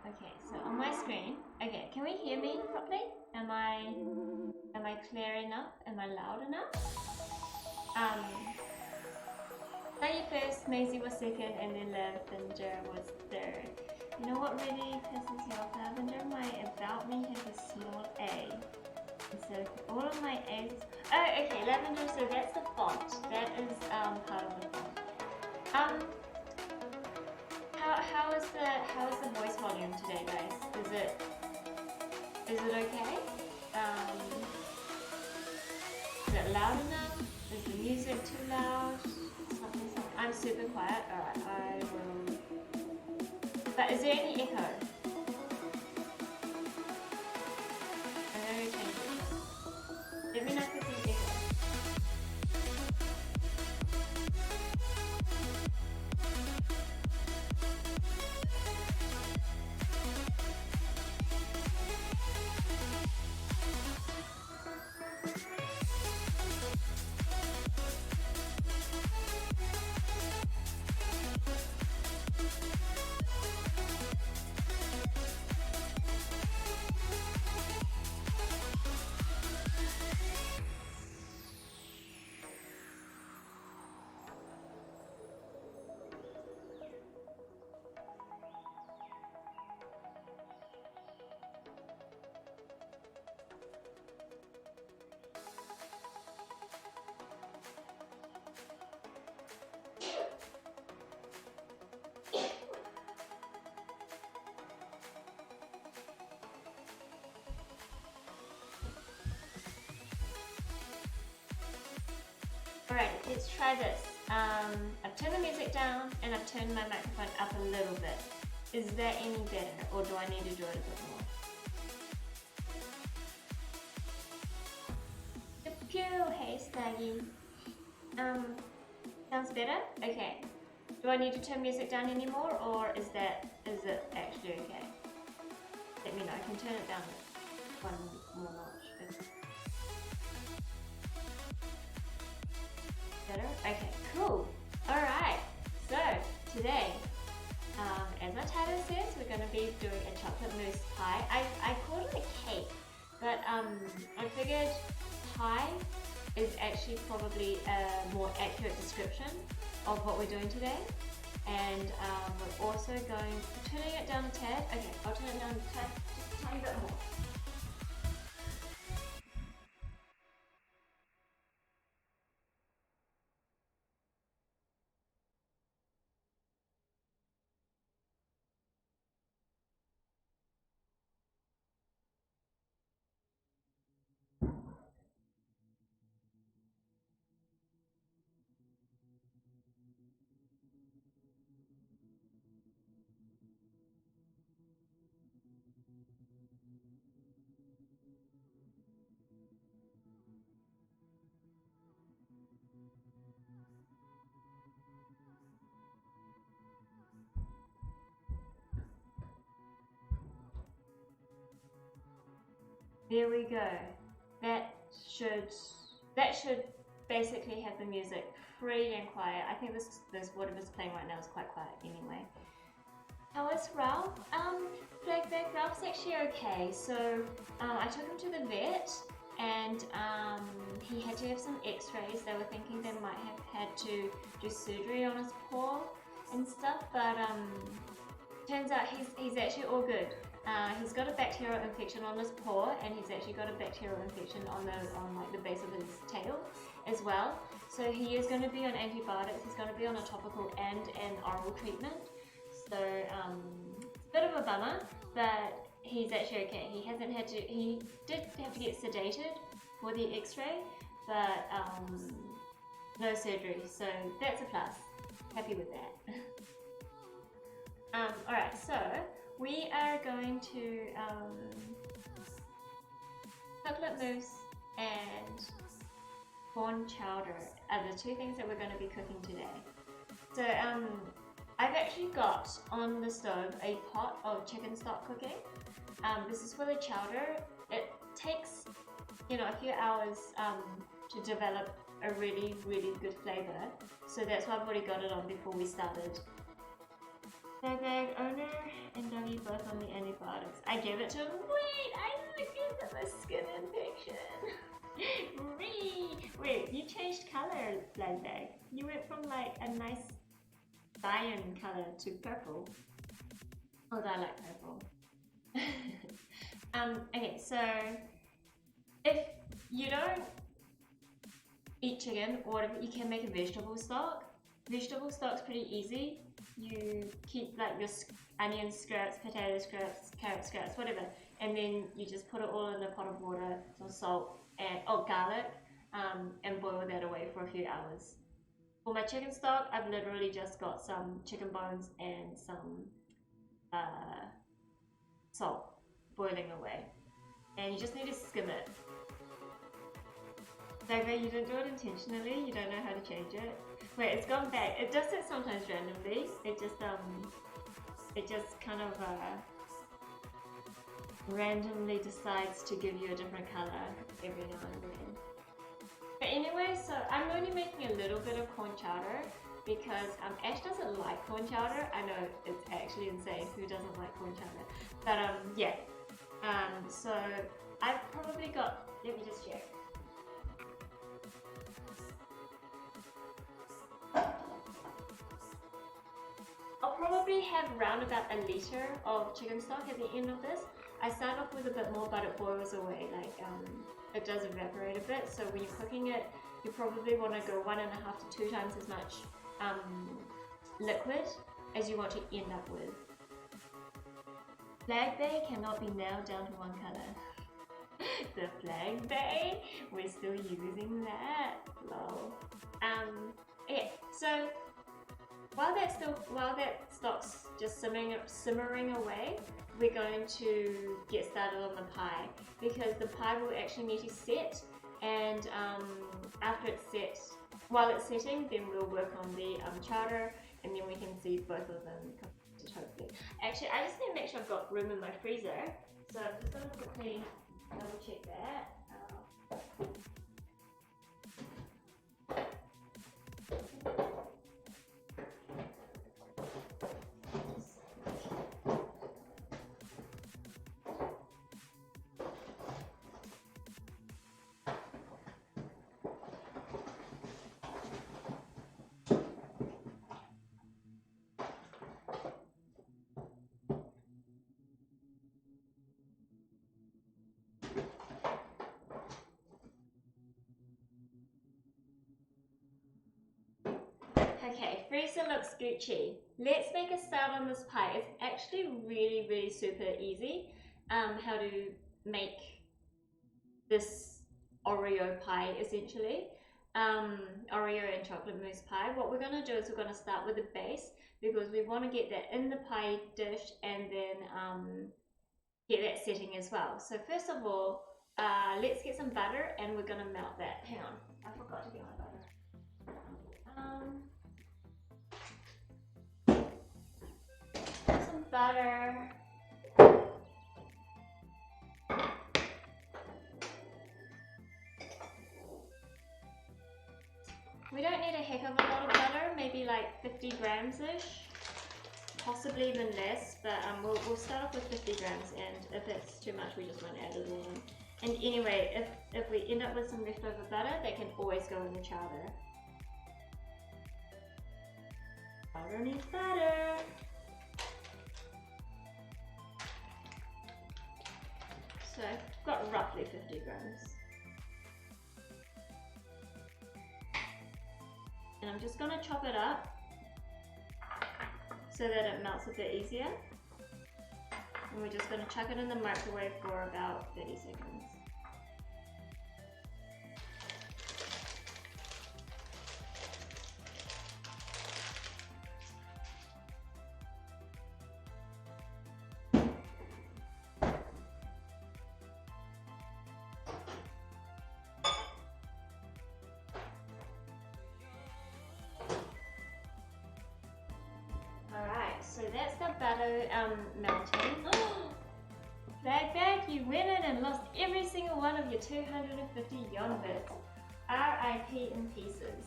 Okay, so on my screen, okay, can we hear me properly? Am I clear enough? Am I loud enough? Sunny first, Maisie was second, and then Lavender was third. You know what really pisses me off, Lavender? My About Me has a small A. So all of my A's. Oh, okay, Lavender. So that's the font. That is part of the font. How is the voice volume today, guys? Is it okay? Is it loud enough? Is the music too loud? Something. I'm super quiet. Alright, I will. But is there any echo? I'm going to change it. Let me know if there's any echo. Alright, let's try this. I've turned the music down and I've turned my microphone up a little bit. Is that any better, or do I need to do it a bit more? Pew, hey Staggy. Sounds better? Okay. Do I need to turn music down anymore, or is it actually okay? Let me know. I can turn it down one more notch. Better? Okay, cool. Alright, so today, as my title says, we're going to be doing a chocolate mousse pie. I called it a cake, but I figured pie is actually probably a more accurate description of what we're doing today. And we're also turning it down a tad. Okay, I'll turn it down a tad, just a tiny bit more. There we go. That should basically have the music pretty and quiet. I think this whatever's playing right now is quite quiet anyway. How is Ralph? Black Bag Ralph's actually okay. So I took him to the vet and he had to have some x-rays. They were thinking they might have had to do surgery on his paw and stuff, but turns out he's actually all good. He's got a bacterial infection on his paw, and he's actually got a bacterial infection on like the base of his tail as well. So he is going to be on antibiotics. He's going to be on a topical and an oral treatment. So it's a bit of a bummer, but he's actually okay. He did have to get sedated for the X-ray, but no surgery. So that's a plus. Happy with that. Alright, so we are going to chocolate mousse and corn chowder are the two things that we're going to be cooking today. So I've actually got on the stove a pot of chicken stock cooking. This is for the chowder. It takes, you know, a few hours to develop a really, really good flavor. So that's why I've already got it on before we started. Bag owner and doggy both on the antibiotics. I gave it to him. Wait, I don't give him a skin infection. Wait, you changed color, Black Bag. You went from like a nice cyan color to purple. Although I like purple. Okay, so if you don't eat chicken or whatever, you can make a vegetable stock. Vegetable stock's pretty easy. You keep like your onion scraps, potato scraps, carrot scraps, whatever, and then you just put it all in a pot of water, some salt, and garlic, and boil that away for a few hours. For my chicken stock, I've literally just got some chicken bones and some salt boiling away, and you just need to skim it. David, you didn't do it intentionally. You don't know how to change it. Wait, it's gone back. It does it sometimes randomly. It just kind of randomly decides to give you a different color every now and then. But anyway, so I'm only making a little bit of corn chowder because Ash doesn't like corn chowder. I know it's actually insane. Who doesn't like corn chowder? But yeah. So I've probably got. Let me just check. I'll probably have round about a litre of chicken stock at the end of this. I start off with a bit more, but it boils away, like it does evaporate a bit. So when you're cooking it, you probably want to go 1.5 to 2 times as much liquid as you want to end up with. Flag Bay cannot be nailed down to one color. The Flag Bay, we're still using that. Lol. Okay, so while that stock's just simmering away, we're going to get started on the pie because the pie will actually need to set, and after it's set, while it's setting, then we'll work on the chowder, and then we can see both of them completed hopefully. Actually, I just need to make sure I've got room in my freezer, so I'm just going to quickly double check that. Okay, freezer looks Gucci. Let's make a start on this pie. It's actually really, really super easy how to make this Oreo pie essentially. Oreo and chocolate mousse pie. What we're going to do is we're going to start with the base because we want to get that in the pie dish and then get that setting as well. So first of all, let's get some butter and we're going to melt that. Hang on, I forgot to get my butter. Some butter. We don't need a heck of a lot of butter, maybe like 50 grams-ish. Possibly even less, but we'll start off with 50 grams, and if it's too much, we just won't add it all in. And anyway, if we end up with some leftover butter, they can always go in the chowder. Chowder needs butter. So I've got roughly 50 grams. And I'm just gonna chop it up so that it melts a bit easier. And we're just gonna chuck it in the microwave for about 30 seconds. So that's the butter melting. Bag, you went in and lost every single one of your 250 yon bits. RIP in pieces.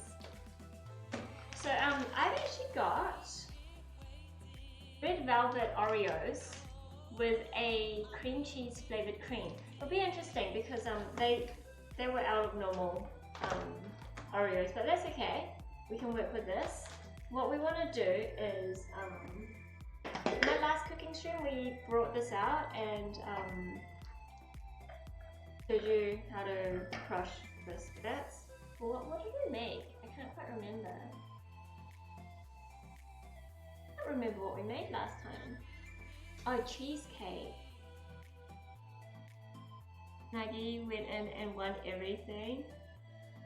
So I've actually got red velvet Oreos with a cream cheese flavored cream. It'll be interesting because they were out of normal Oreos, but that's okay. We can work with this. What we want to do is in my last cooking stream we brought this out and showed you how to crush biscuits. Well, what did we make? I can't quite remember. I can't remember what we made last time. Oh, cheesecake. Maggie went in and won everything.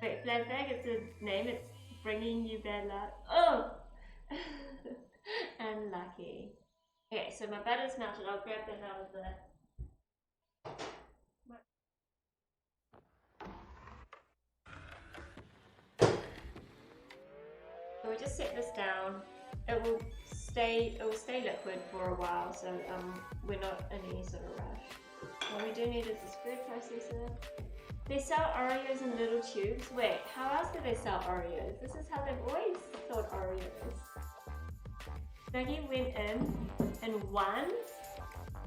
Wait, Flag Bag, it's a name, it's bringing you bad luck. Oh! Unlucky. Okay, so my butter's melted. I'll grab that out of the... So we just set this down. It will stay liquid for a while, so we're not in any sort of rush. What we do need is a food processor. They sell Oreos in little tubes. Wait, how else do they sell Oreos? This is how they've always sold Oreos. Snuggie went in and won.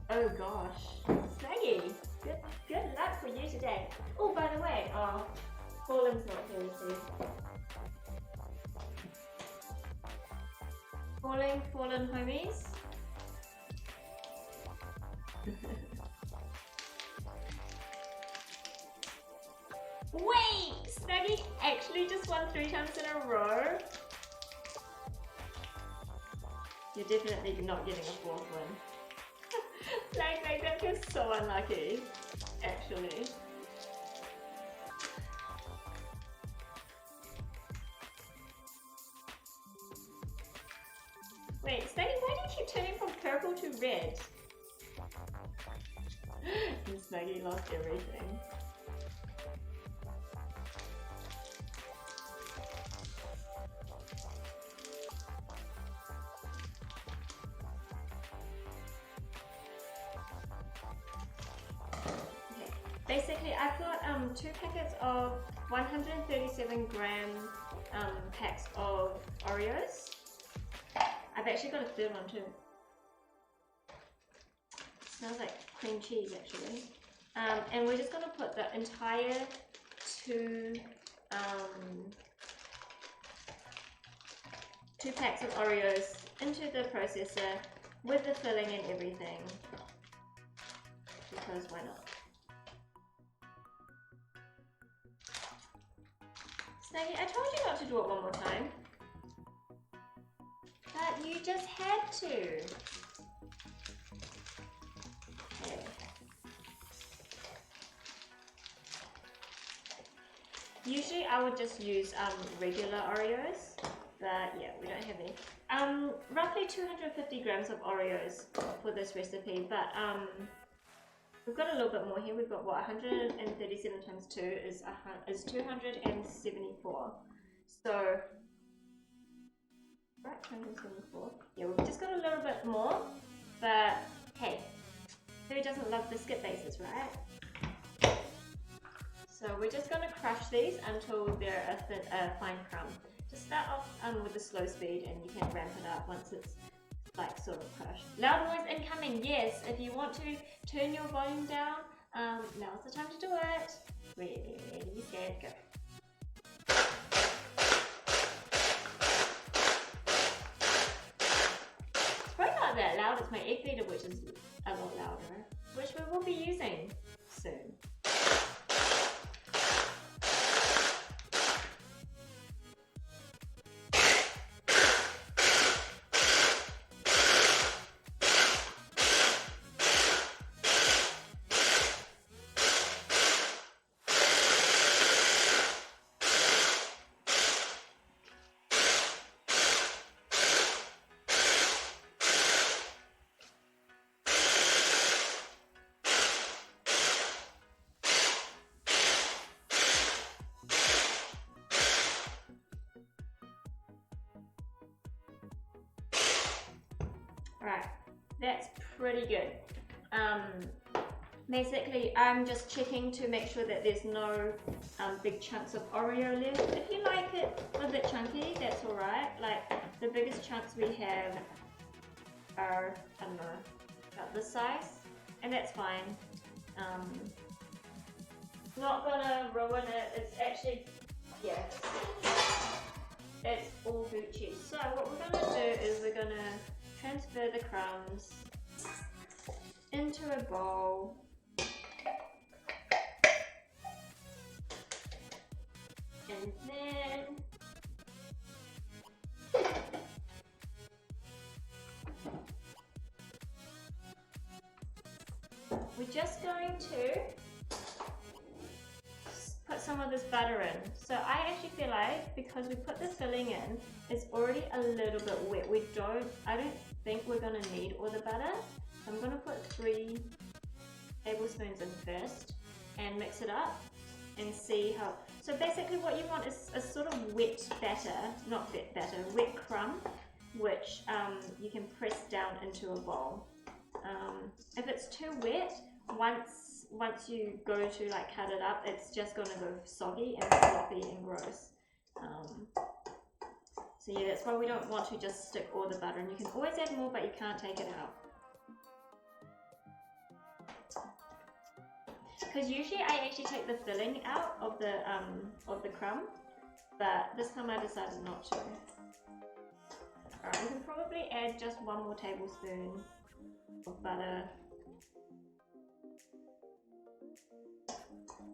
Oh gosh. Snuggie, good luck for you today. Oh, by the way, Fallen's not here, you see. Fallen homies. Wait! Snuggie actually just won 3 times in a row? You're definitely not getting a 4th win. Like that feels so unlucky, actually. Wait, Snuggie, why do you keep turning from purple to red? And Snuggie lost everything. Basically, I've got 2 packets of 137 gram packs of Oreos. I've actually got a 3rd one too. Smells like cream cheese actually. And we're just gonna put the entire 2 packs of Oreos into the processor with the filling and everything. Because why not? Snuggie, I told you not to do it one more time. But you just had to. Okay. Usually I would just use regular Oreos, but yeah, we don't have any. Roughly 250 grams of Oreos for this recipe, but we've got a little bit more here. We've got what, 137 times 2 is 274. So, right, 174. Yeah, we've just got a little bit more, but hey, who doesn't love biscuit bases, right? So So we're just going to crush these until they're a fine crumb. Just start off with a slow speed and you can ramp it up once it's like sort of crushed. Loud noise incoming, yes. If you want to turn your volume down, now's the time to do it. Ready, set, go. It's probably not that loud, it's my egg beater which is a lot louder, which we will be using soon. Right, that's pretty good. Basically, I'm just checking to make sure that there's no big chunks of Oreo left. If you like it a bit chunky, that's alright. Like, the biggest chunks we have are, I don't know, about this size, and that's fine. Not gonna ruin it, it's actually, yeah, it's all Gucci. So what we're gonna do is we're gonna transfer the crumbs into a bowl. And then we're just going to put some of this butter in. So I actually feel like because we put the filling in, it's already a little bit wet. I don't think we're gonna need all the butter. So I'm gonna put 3 tablespoons in first and mix it up and see how. So basically what you want is a sort of wet batter, not wet batter, wet crumb, which you can press down into a bowl. If it's too wet, once you go to like cut it up, it's just gonna go soggy and sloppy and gross. So yeah, that's why we don't want to just stick all the butter in. You can always add more, but you can't take it out. Because usually I actually take the filling out of the crumb, but this time I decided not to. Alright, we can probably add just 1 more tablespoon of butter.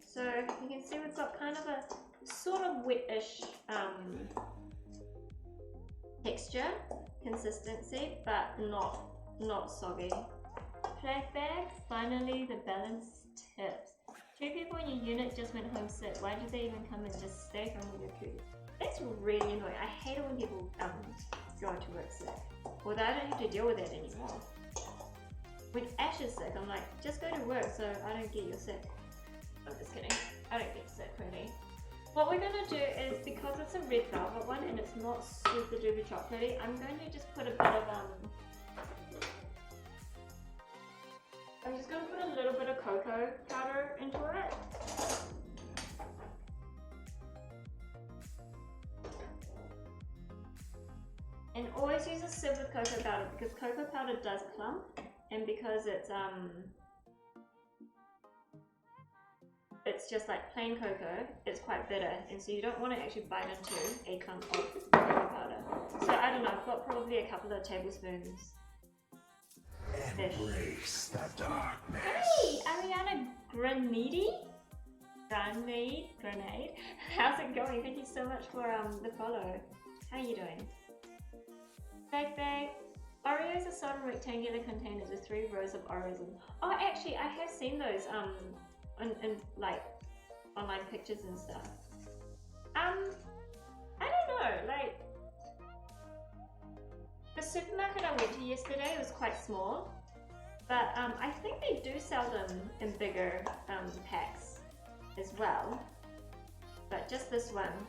So you can see we've got kind of a sort of wet-ish texture, consistency, but not soggy. Flag bag, finally the balance tips. 2 people in your unit just went home sick. Why did they even come and just stay home with your food? That's really annoying. I hate it when people go to work sick. Although I don't have to deal with that anymore. When Ash is sick, I'm like, just go to work so I don't get you sick. I'm just kidding. I don't get sick really. What we're going to do is, because it's a red velvet one and it's not super duper chocolatey, I'm going to just put a bit of I'm just going to put a little bit of cocoa powder into it. And always use a sieve with cocoa powder because cocoa powder does clump, and because it's just like plain cocoa, it's quite bitter, and so you don't want to actually bite into a clump of cocoa powder. So I don't know, I've got probably a couple of tablespoons. Embrace the darkness. Hey, Ariana Grenade. How's it going? Thank you so much for the follow. How are you doing? Bag. Oreos are sold in rectangular containers with 3 rows of Oreos in. Oh, actually, I have seen those in like online pictures and stuff. I don't know, like the supermarket I went to yesterday was quite small, but I think they do sell them in bigger packs as well. But just this one.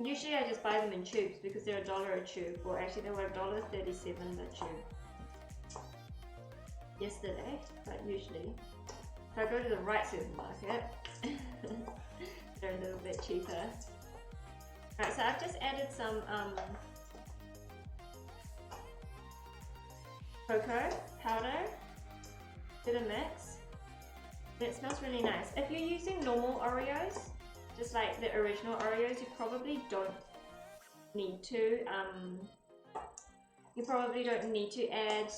Usually I just buy them in tubes because they're $1 a tube, or actually they were $1.37 a tube yesterday, but So I go to the right supermarket. They're a little bit cheaper. Alright, so I've just added some cocoa powder to the mix. It smells really nice. If you're using normal Oreos, just like the original Oreos, you probably don't need to. You probably don't need to add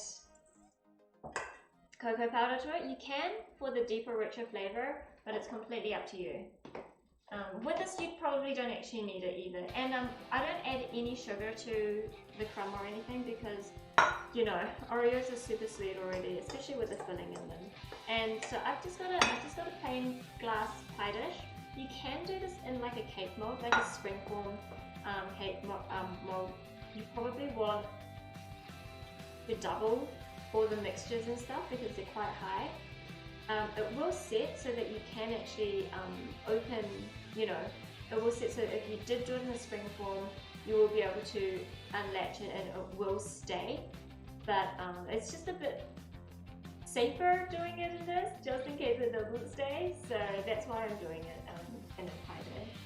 cocoa powder to it. You can for the deeper, richer flavor, but it's completely up to you. With this, you probably don't actually need it either. And I don't add any sugar to the crumb or anything because, you know, Oreos are super sweet already, especially with the filling in them. And so I've just got a plain glass pie dish. You can do this in like a cake mold, like a springform cake mold. You probably want to double all the mixtures and stuff because they're quite high. It will set so that you can actually open, you know, it will set so that if you did do it in a spring form, you will be able to unlatch it and it will stay. But it's just a bit safer doing it in this, just in case it doesn't stay. So that's why I'm doing it in a pie dish.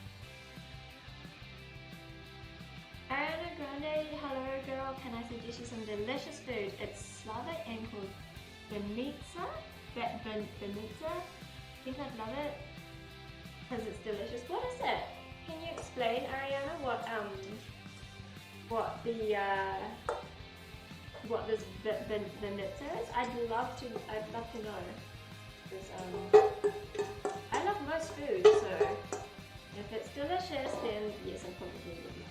Ariana Grande, hello girl, can I suggest you some delicious food? It's Slavic and called Benitza. Benitza. I think I'd love it because it's delicious. What is it? Can you explain, Ariana, what this Benitza is? I'd love to know. Because I love most food, so if it's delicious, then yes, I probably would love it.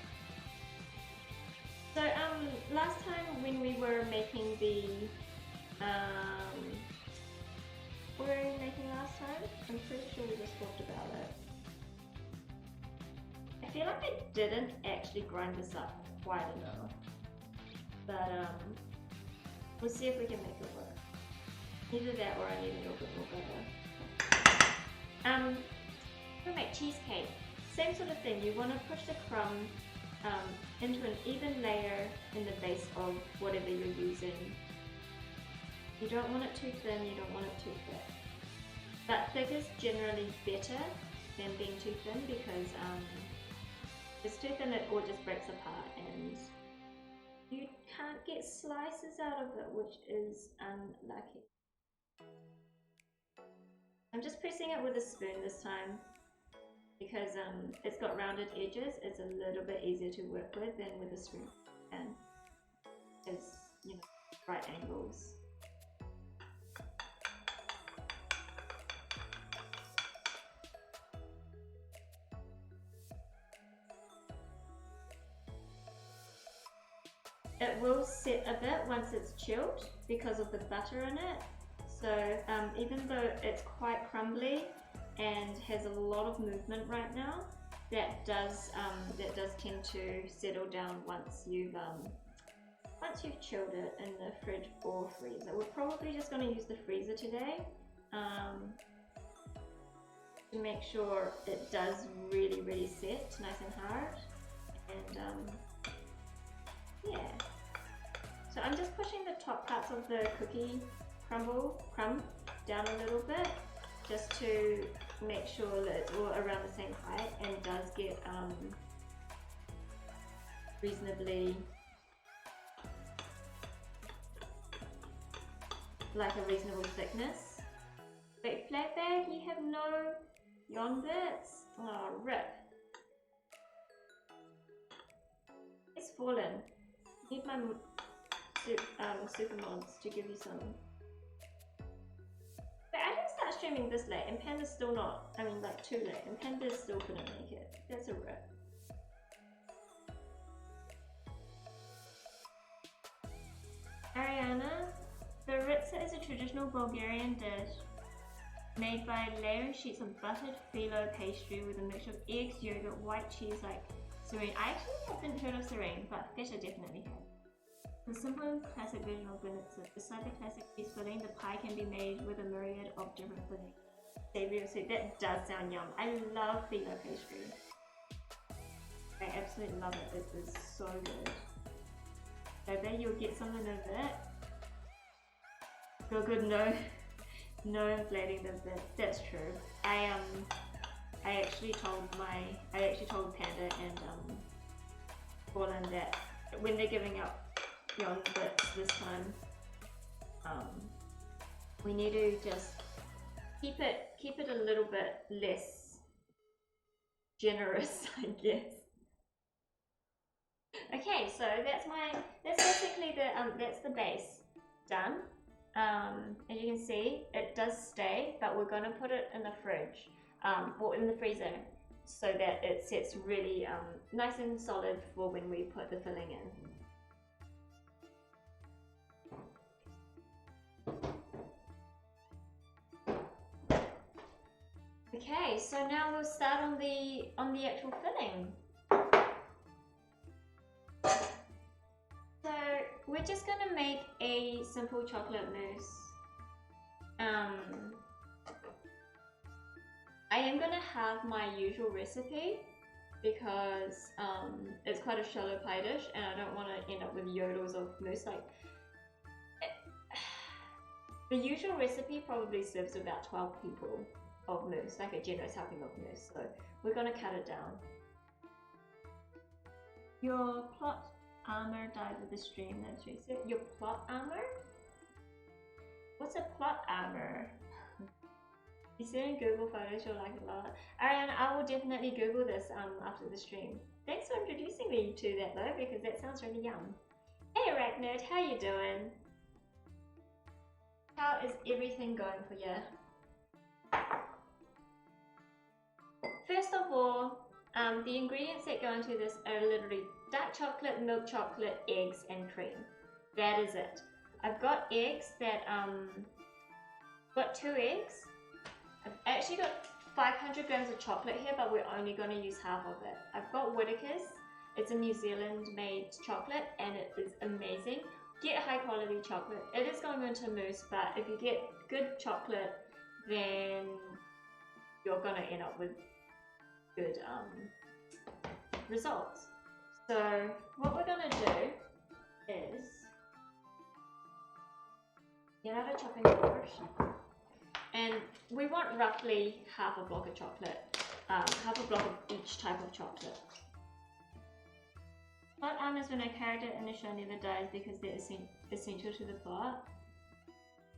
So last time when we were making the what were we making last time? I'm pretty sure we just talked about it. I feel like I didn't actually grind this up quite enough, but we'll see if we can make it work. Either that or I need a little bit more butter. We'll make cheesecake. Same sort of thing. You want to push the crumb into an even layer in the base of whatever you're using. You don't want it too thin, you don't want it too thick. But thick is generally better than being too thin because if it's too thin it all just breaks apart and you can't get slices out of it, which is unlucky. I'm just pressing it with a spoon this time because it's got rounded edges. It's a little bit easier to work with than with a spoon, and it's, you know, right angles. It will set a bit once it's chilled because of the butter in it. So even though it's quite crumbly and has a lot of movement right now, that does tend to settle down once you've chilled it in the fridge or freezer. We're probably just going to use the freezer today to make sure it does really set nice and hard. And yeah, so I'm just pushing the top parts of the cookie crumb down a little bit just to make sure that it's all around the same height and does get reasonably like a reasonable thickness. Wait, flat bag, you have no yarn bits? Oh, rip. It's fallen. Need my super mods to give you some. But I didn't start streaming this late, and Panda's still not. I mean, like too late, and Panda's still couldn't make it. That's a rip. Ariana, Baritza is a traditional Bulgarian dish made by layering sheets of buttered phyllo pastry with a mixture of eggs, yogurt, white cheese like serene. I actually haven't heard of serene, but feta definitely have. The simple and classic version of Baritza. Beside the classic cheese filling, the pie can be made with a myriad of different fillings. Savory or sweet. That does sound yum. I love phyllo pastry. I absolutely love it. It is so good. I bet you'll get something of it. Feel good, no. no inflating does that. That's true. I actually told Panda and Colin that when they're giving out young bits this time, we need to just keep it a little bit less generous, I guess. Okay, so that's basically that's the base done. As you can see, it does stay, but we're gonna put it in the fridge, or in the freezer, so that it sets really nice and solid for when we put the filling in. Okay, so now we'll start on the actual filling. So we're just gonna make a simple chocolate mousse. I am gonna have my usual recipe because it's quite a shallow pie dish, and I don't want to end up with yodels of mousse. Like the usual recipe probably serves about 12 people of mousse, like a generous helping of mousse. So we're gonna cut it down. Your plot armor died with the stream, that's reset. Your plot armor? What's a plot armor? You see in Google Photos, you'll like it a lot. Ariane, I will definitely Google this after the stream. Thanks for introducing me to that though, because that sounds really yum. Hey Arachnid, how you doing? How is everything going for you? First of all, the ingredients that go into this are literally dark chocolate, milk chocolate, eggs, and cream. That is it. I've got eggs that, got 2 eggs. I've actually got 500 grams of chocolate here, but we're only going to use half of it. I've got Whittaker's. It's a New Zealand made chocolate, and it is amazing. Get high quality chocolate. It is going into mousse, but if you get good chocolate, then you're going to end up with good results. So what we're going to do is get out a chopping board, and we want roughly half a block of chocolate, half a block of each type of chocolate. Plot armors when a character in a show never dies because they're essential to the plot.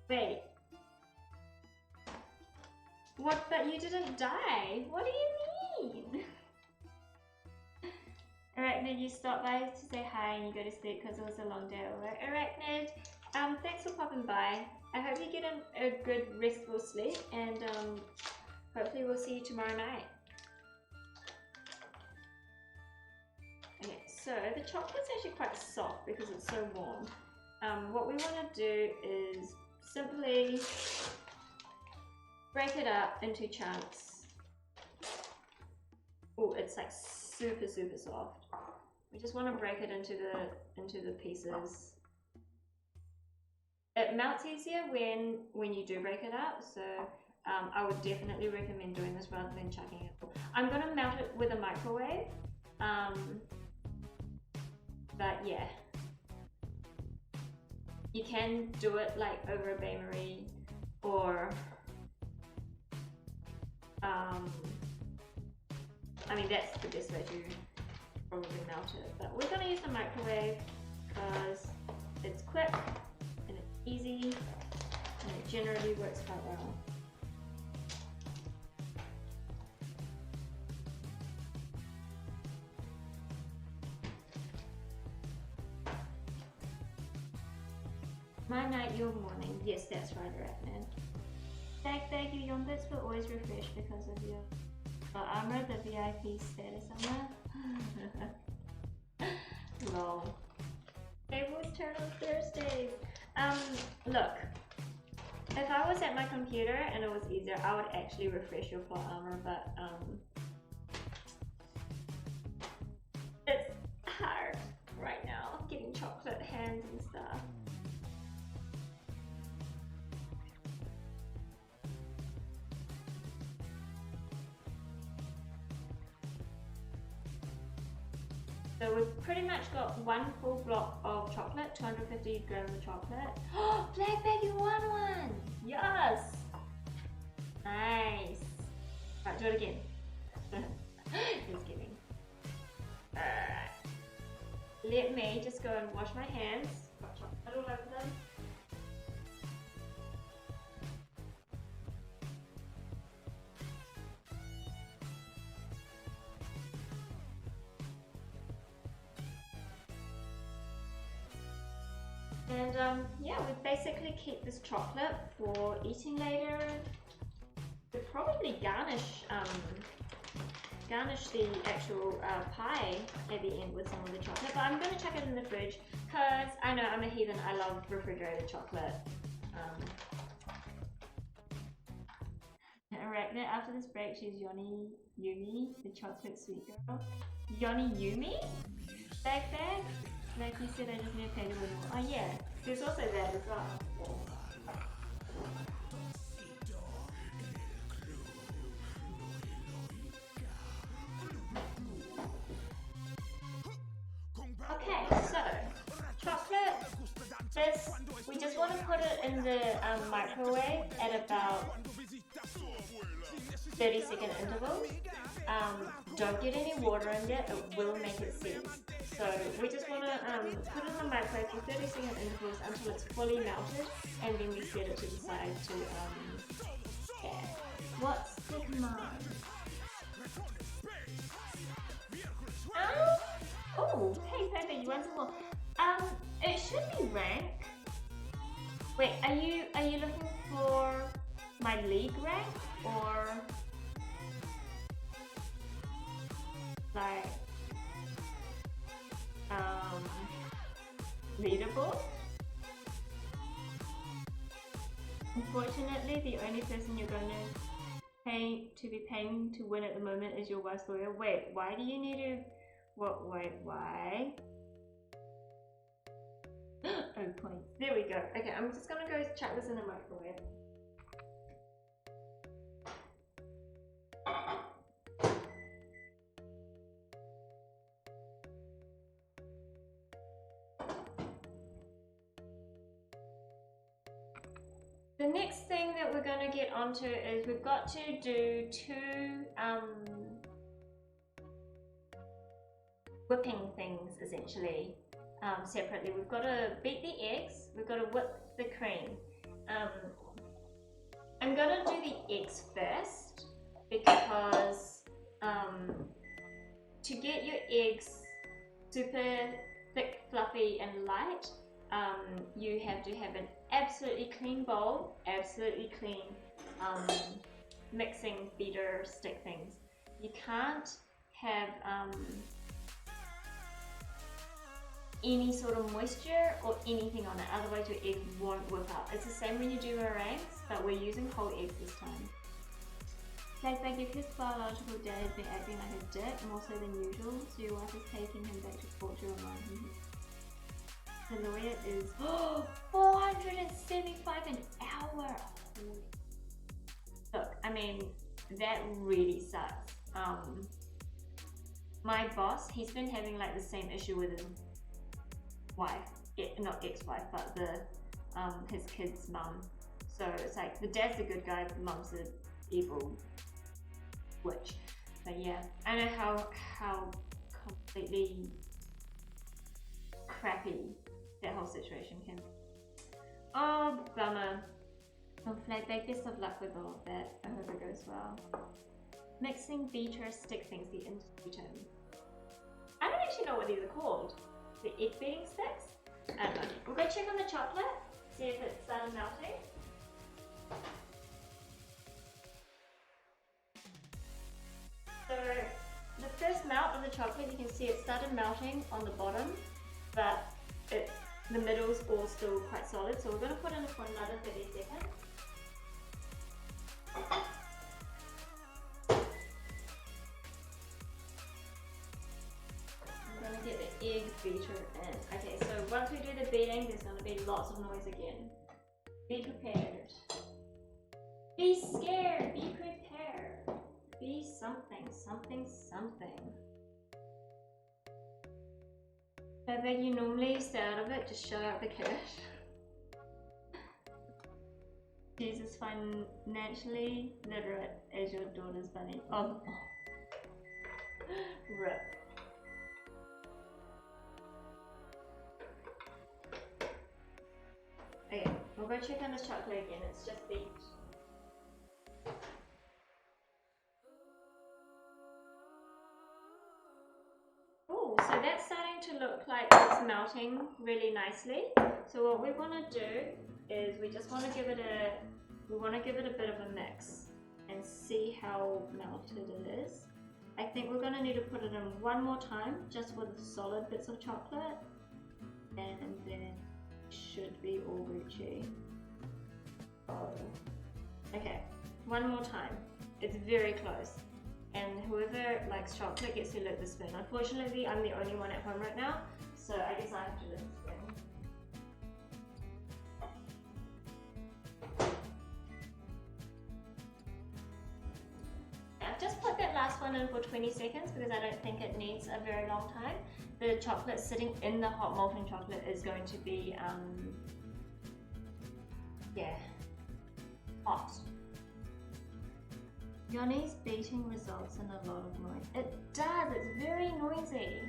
Wait. What? But you didn't die? What do you mean? Arachnid, you stopped by to say hi and you go to sleep because it was a long day at work. Arachnid, thanks for popping by. I hope you get a good restful sleep, and hopefully we'll see you tomorrow night. Okay, so the chocolate's actually quite soft because it's so warm. What we want to do is simply break it up into chunks. Oh, it's like super soft. We just want to break it into the pieces. It melts easier when you do break it up, so I would definitely recommend doing this rather than chucking it. I'm gonna melt it with a microwave, but yeah, you can do it like over a bain-marie, or I mean that's the best way to probably melt it, but we're gonna use the microwave because it's quick and it's easy and it generally works quite well. My night, your morning. Yes, that's right, Arachnid. Thank you, Yombits, but always refreshed because of your armor, the VIP status armor. Lol. Tables turn on Thursdays. Look, if I was at my computer and it was easier, I would actually refresh your plot armor, but it's hard right now, getting chocolate hands and stuff. So we've pretty much got one full block of chocolate, 250 grams of chocolate. Oh, Black Bag, you won one! Yes! do it again. Just kidding. Alright. Let me just go and wash my hands. Got chocolate all over them. And yeah, we basically keep this chocolate for eating later. We'll probably garnish the actual pie at the end with some of the chocolate, but I'm going to chuck it in the fridge because I know I'm a heathen. I love refrigerated chocolate. Arachne, after this break, she's Yoni Yumi, the chocolate sweet girl. Yoni Yumi? Bag? Like you said, I just need to pay a little more. Oh yeah, there's also that as well. Okay, so chocolate. This we just want to put it in the microwave at about 30-second intervals. Don't get any water in there; it will make it seize. So we just want to put it in the microwave for 30-second intervals until it's fully melted, and then we set it to the side to add. What's the command? Oh, hey Pepe, you want some more? It should be rank. Wait, are you looking for my league rank or like leaderboard? Unfortunately, the only person you're going to be paying to win at the moment is your wife's lawyer. Wait, why do you need to? What? Wait, why? Oh, points. There we go. Okay, I'm just gonna go chuck this in the microwave. The next thing that we're going to get onto is we've got to do two whipping things essentially separately. We've got to beat the eggs, we've got to whip the cream. I'm going to do the eggs first because to get your eggs super thick, fluffy and light, you have to have an absolutely clean bowl, absolutely clean mixing beater stick things. You can't have any sort of moisture or anything on it, otherwise your egg won't whip up. It's the same when you do meringues, but we're using whole eggs this time. Like your kid's biological dad has been acting like a dick, more so than usual, so your wife is taking him back to court to remind him. The lawyer is $475 an hour. Look, I mean, that really sucks. My boss, he's been having like the same issue with his wife, not ex-wife, but his kid's mum. So it's like the dad's a good guy, the mum's the evil witch. But yeah, I know how completely crappy that whole situation can be. Oh, bummer. Oh, Flatback, best of luck with all of that. I hope it goes well. Mixing beater stick things, the industry term. I don't actually know what these are called. The egg beating sticks? I don't know. We'll go check on the chocolate, see if it's started melting. So the first melt of the chocolate, you can see it started melting on the bottom, but the middle's all still quite solid. So we're going to put in it for another 30 seconds. I'm going to get the egg beater in. Okay, so once we do the beating, there's going to be lots of noise again. Be prepared. Be scared. Be prepared. Be something, something, something. I bet you normally stay out of it, just shut out the cash. She's as financially literate as your daughter's bunny. Oh, rip. Okay, we'll go check on this chocolate again. It's just beeped. Oh, so that's starting to look like it's melting really nicely. So what we want to do is we just want to give it a bit of a mix and see how melted it is. I think we're going to need to put it in one more time just with solid bits of chocolate, and then it should be all Gucci. Oh. Okay, one more time. It's very close. And whoever likes chocolate gets to lick the spoon. Unfortunately, I'm the only one at home right now, so I guess I have to lick the spoon. I've just put that last one in for 20 seconds because I don't think it needs a very long time. The chocolate sitting in the hot molten chocolate is going to be, yeah, hot. Yoni's beating results in a lot of noise. It does, it's very noisy.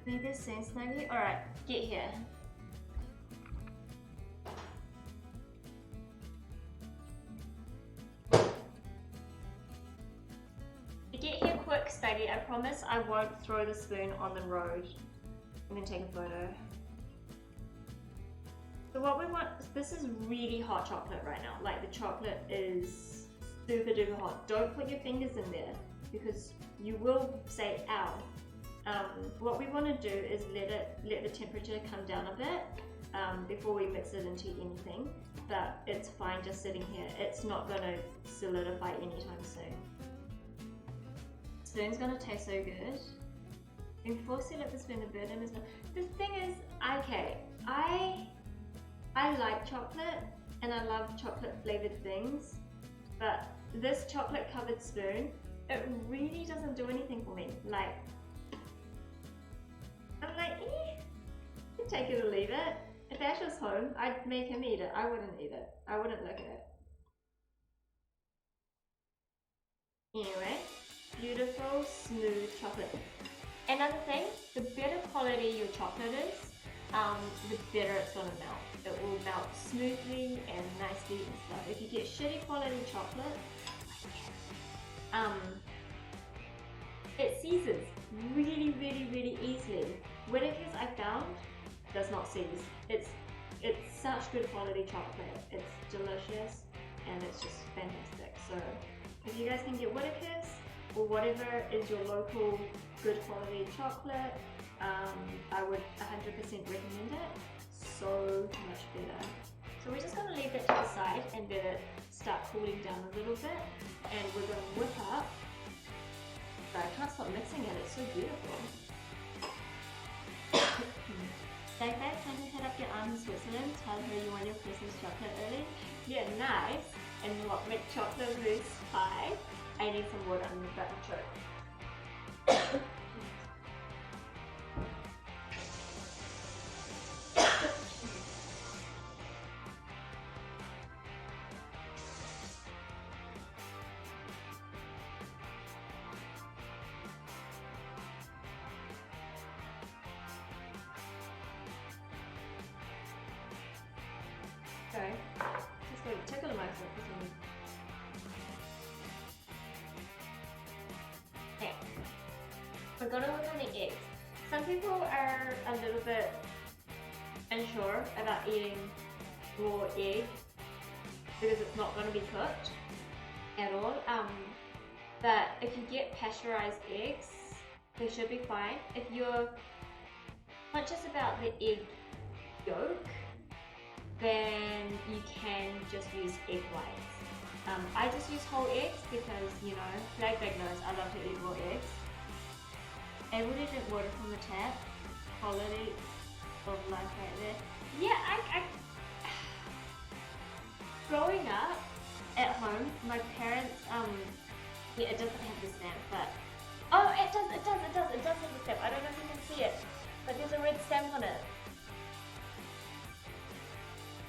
Maybe this soon, Snuggie? Alright, get here. To get here quick, Snuggie, I promise I won't throw the spoon on the road. I'm gonna take a photo. So what we want, this is really hot chocolate right now. Like the chocolate is super duper hot. Don't put your fingers in there because you will say ow. What we want to do is let the temperature come down a bit before we mix it into anything, but it's fine just sitting here. It's not going to solidify anytime soon. Spoon's going to taste so good. Enforce you let the spoon, the burden is not. The thing is, okay, I like chocolate and I love chocolate flavored things, but this chocolate covered spoon, it really doesn't do anything for me. Like, I'm like, take it or leave it. If Ash was home, I'd make him eat it. I wouldn't eat it. I wouldn't look at it. Anyway, beautiful, smooth chocolate. Another thing, the better quality your chocolate is, the better it's gonna melt. It will melt smoothly and nicely and stuff. If you get shitty quality chocolate, it seizes really, really, really easily. Whittaker's I found does not seize. It's such good quality chocolate. It's delicious and it's just fantastic. So if you guys can get Whittaker's or whatever is your local good quality chocolate, I would 100% recommend it. So much better. So we're just going to leave that to the side and let it start cooling down a little bit, and we're going to whip up. But I can't stop mixing it, it's so beautiful. Thank you, can you head up your aunt in Switzerland? Tell her you want your Christmas chocolate early? Yeah, nice. And what, make chocolate mousse pie? I need some water on the button choke. Sorry, just going to tickle myself. Okay, we're gonna work on the eggs. Some people are a little bit unsure about eating raw egg because it's not going to be cooked at all. But if you get pasteurized eggs, they should be fine. If you're conscious about the egg yolk, then you can just use egg whites. I just use whole eggs because, you know, Flag knows I love to eat raw eggs. Able to drink water from the tap. Quality of life right there. Yeah, I growing up at home, my parents, yeah, it doesn't have the stamp, but oh, it does have the stamp. I don't know if you can see it, but there's a red stamp on it.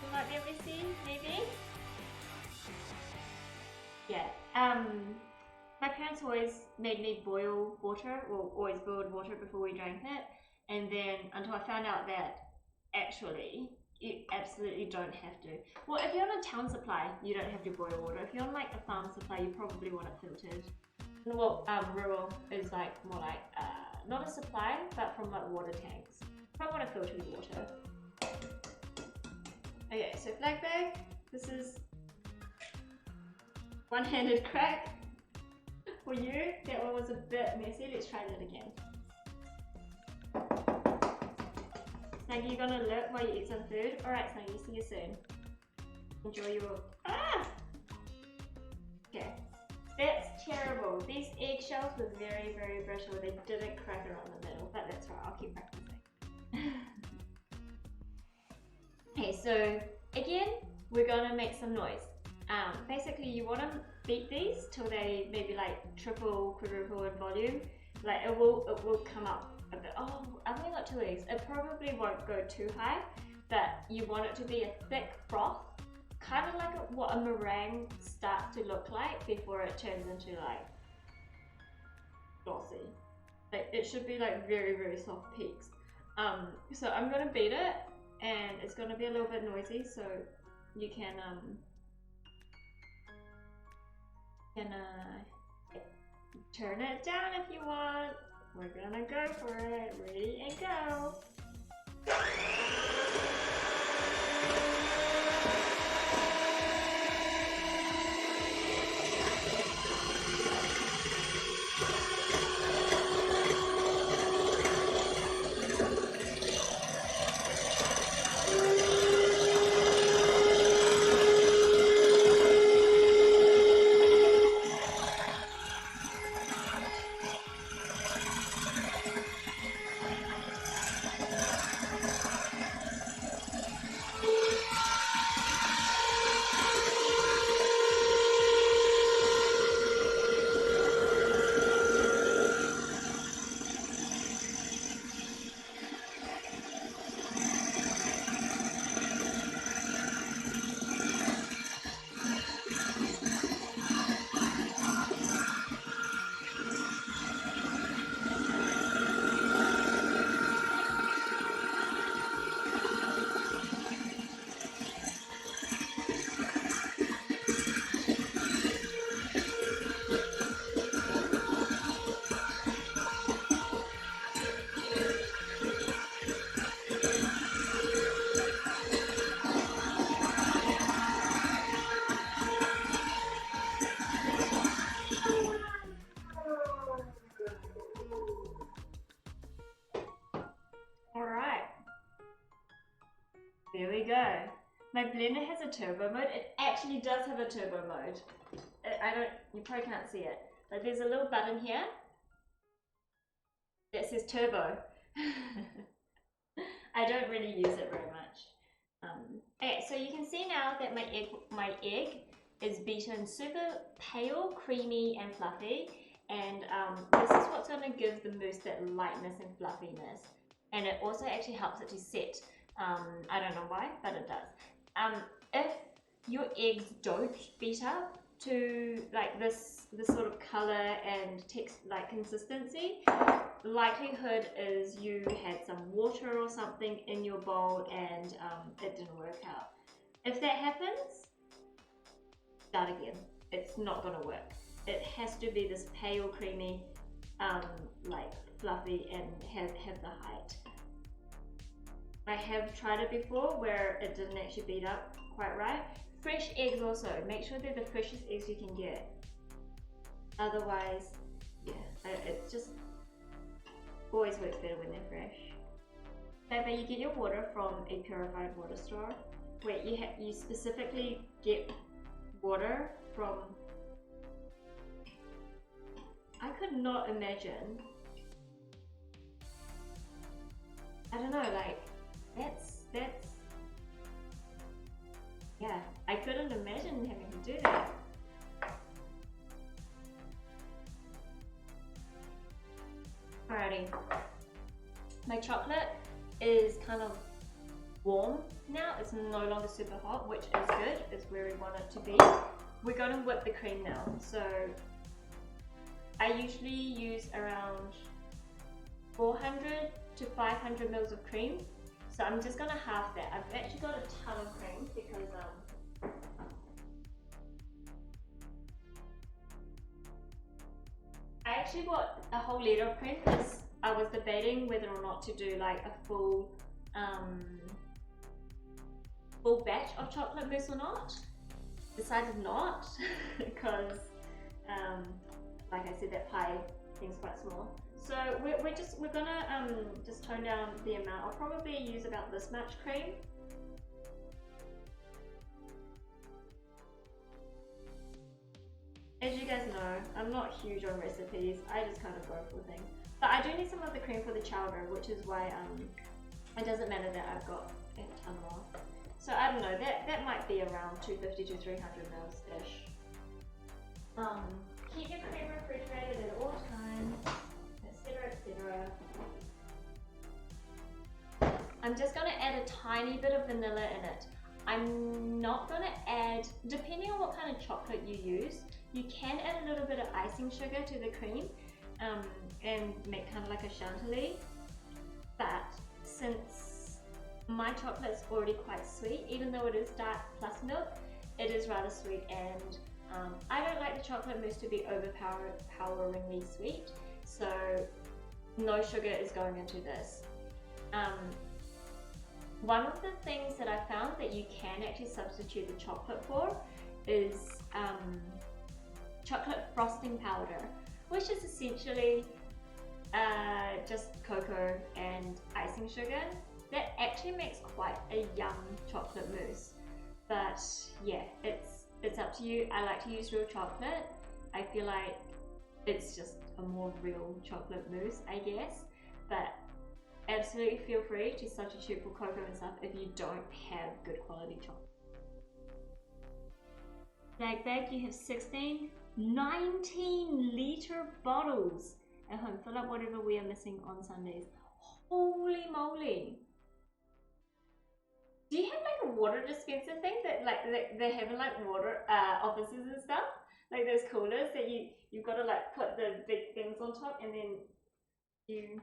You might be able to see, maybe? Yeah. My parents always made me boil water, or always boiled water before we drank it, and then until I found out that actually you absolutely don't have to. Well, if you're on a town supply, you don't have to boil water. If you're on like a farm supply, you probably want it filtered. Well, rural is like more like not a supply, but from like water tanks. I want to filter water. Okay, so flag bag. This is one-handed crack for you. That one was a bit messy. Let's try that again. Snuggie, you gonna look while you eat some food? Alright, Snuggie, see you soon. Enjoy your... Ah! Okay. That's terrible. These eggshells were very, very brittle. They didn't crack around the middle, but that's right, I'll keep practicing. Okay, so again, we're gonna make some noise. Basically, you want to beat these till they maybe like triple, quadruple in volume. Like it will come up a bit. Oh, I've only got 2 eggs. It probably won't go too high, but you want it to be a thick froth, kind of like what a meringue starts to look like before it turns into like glossy. Like it should be like very, very soft peaks. So I'm gonna beat it, and it's gonna be a little bit noisy, so you can turn it down if you want. We're gonna go for it. Ready and go. There we go. My blender has a turbo mode. It actually does have a turbo mode. You probably can't see it. But there's a little button here that says turbo. I don't really use it very much. Okay, so you can see now that my egg is beaten super pale, creamy and fluffy. And this is what's going to give the mousse that lightness and fluffiness. And it also actually helps it to set. I don't know why, but it does. If your eggs don't beat up to like this sort of color and consistency, likelihood is you had some water or something in your bowl and it didn't work out. If that happens, start again. It's not going to work. It has to be this pale, creamy, like fluffy and have the height. I have tried it before where it didn't actually beat up quite right. Fresh eggs also, make sure they're the freshest eggs you can get. Otherwise, yeah, it just always works better when they're fresh. But you get your water from a purified water store. Wait, you specifically get water from... I could not imagine. I don't know, like, that's yeah, I couldn't imagine having to do that. Alrighty, my chocolate is kind of warm now. It's no longer super hot, which is good. It's where we want it to be. we're going to whip the cream now. So I usually use around 400 to 500 mils of cream. So I'm just going to half that. I've actually got a ton of cream because I actually bought a whole liter of cream because I was debating whether or not to do like a full batch of chocolate mousse or not. Decided not because like I said, that pie thing's quite small. So we're gonna just tone down the amount. I'll probably use about this much cream. As you guys know, I'm not huge on recipes. I just kind of go for things. But I do need some of the cream for the chowder, which is why it doesn't matter that I've got a ton more. So I don't know, that might be around 250 to 300 mils ish. Keep your cream refrigerated at all times, etc, etc. I'm just going to add a tiny bit of vanilla in it. I'm not going to add, depending on what kind of chocolate you use, you can add a little bit of icing sugar to the cream and make kind of like a chantilly. But since my chocolate's already quite sweet, even though it is dark plus milk, it is rather sweet, and I don't like the chocolate mousse to be overpoweringly sweet, so no sugar is going into this. One of the things that I found that you can actually substitute the chocolate for is chocolate frosting powder, which is essentially just cocoa and icing sugar. That actually makes quite a yum chocolate mousse. But yeah, it's up to you. I like to use real chocolate. I feel like it's just a more real chocolate mousse, I guess. But absolutely feel free to substitute for cocoa and stuff if you don't have good quality chocolate. Like that, you have 19 liter bottles at home. Fill up whatever we are missing on Sundays. Holy moly! Do you have like a water dispenser thing that like they have in like water offices and stuff? Like those coolers that you've got to like put the big things on top and then you...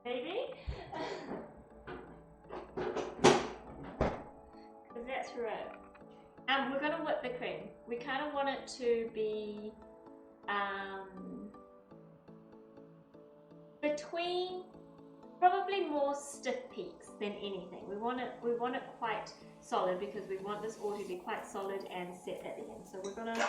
Maybe? Because that's right. We're going to whip the cream. We kind of want it to be between probably more stiff peaks than anything. We want it quite solid because we want this all to be quite solid and set at the end. So we're going to...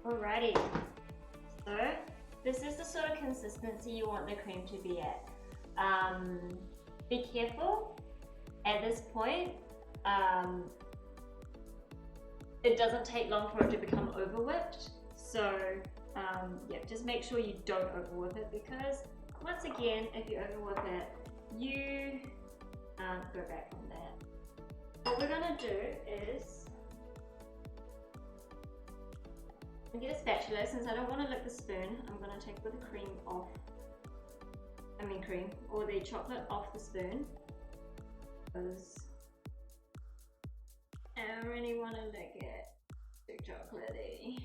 Alrighty, so this is the sort of consistency you want the cream to be at. Be careful at this point. It doesn't take long for it to become over whipped, so yeah, just make sure you don't over whip it, because once again, if you over whip it, you go back from that. What we're gonna do is, I'm gonna get a spatula. Since I don't want to lick the spoon, I'm gonna take the cream off. Or the chocolate off the spoon, because I don't really want to lick it too chocolatey.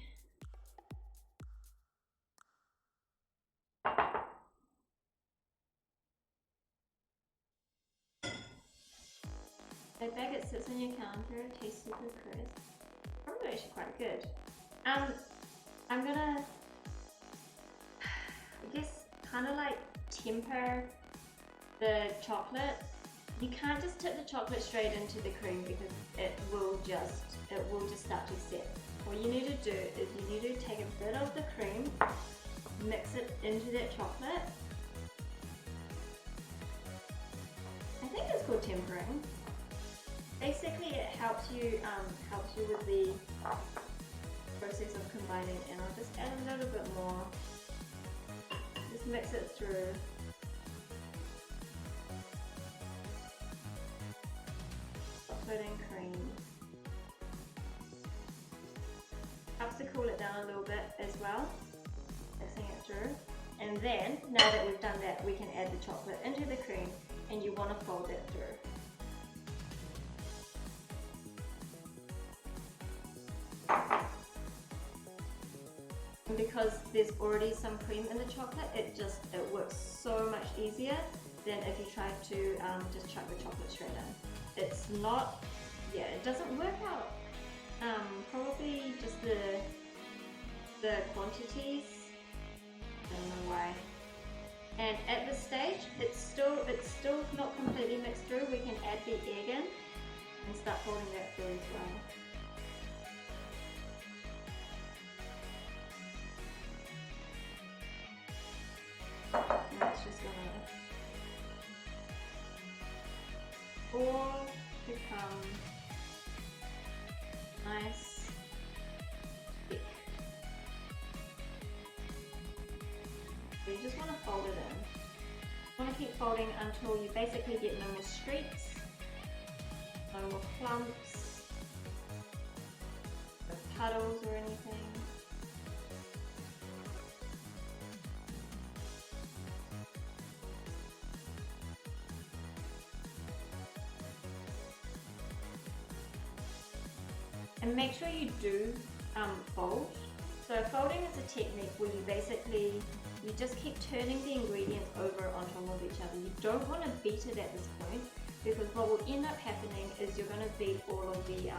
The baguette sits on your counter, it tastes super crisp. Probably actually quite good. I'm gonna, I guess, kind of like temper the chocolate. You can't just tip the chocolate straight into the cream, because it will just start to set. What you need to do is you need to take a bit of the cream, mix it into that chocolate. I think it's called tempering. Basically, it helps you with the process of combining, and I'll just add a little bit more. Just mix it through. Chocolate and cream. Helps to cool it down a little bit as well. Mixing it through. And then, now that we've done that, we can add the chocolate into the cream, and you want to fold it through. And because there's already some cream in the chocolate, it works so much easier than if you try to just chuck the chocolate straight in. It's not, yeah, it doesn't work out. Probably just the quantities, I don't know why. And at this stage, it's still not completely mixed through. We can add the egg in and start folding that through as well. And it's just gonna all become nice, thick. So you just want to fold it in. You want to keep folding until you basically get no more streaks, no more clumps, no puddles or anything. And make sure you do fold. So folding is a technique where you just keep turning the ingredients over on top of each other. You don't want to beat it at this point, because what will end up happening is you're going to beat all of the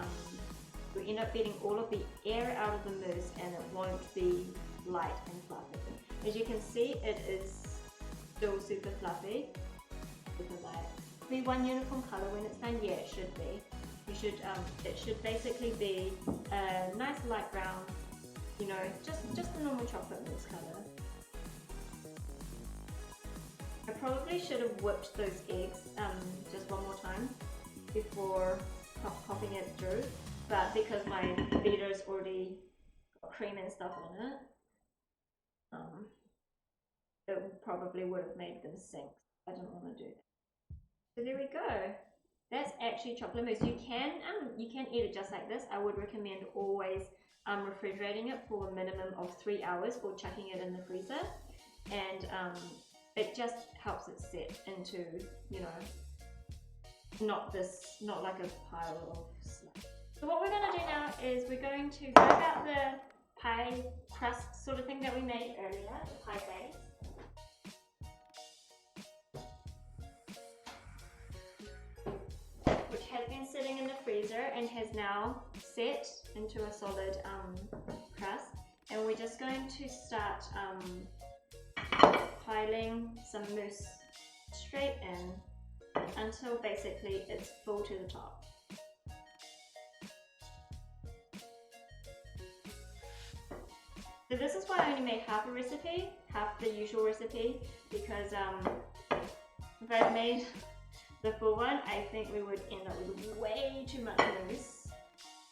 you'll end up beating all of the air out of the mousse, and it won't be light and fluffy. As you can see, it is still super fluffy, super light. Be one uniform color when it's done. Yeah, it should be. It should basically be a nice light brown, you know, just the normal chocolate mousse color. I probably should have whipped those eggs just one more time before popping it through, but because my beater's already got cream and stuff in it, it probably would have made them sink. I don't want to do that. So there we go. That's actually chocolate mousse. You can eat it just like this. I would recommend always refrigerating it for a minimum of 3 hours or chucking it in the freezer, and it just helps it set into, you know, not like a pile of sludge. So what we're going to do now is we're going to grab out the pie crust sort of thing that we made earlier, the pie base. Sitting in the freezer and has now set into a solid crust, and we're just going to start piling some mousse straight in until basically it's full to the top. this is why I only made half a recipe, half the usual recipe, because if I made the full one, I think we would end up with way too much mousse,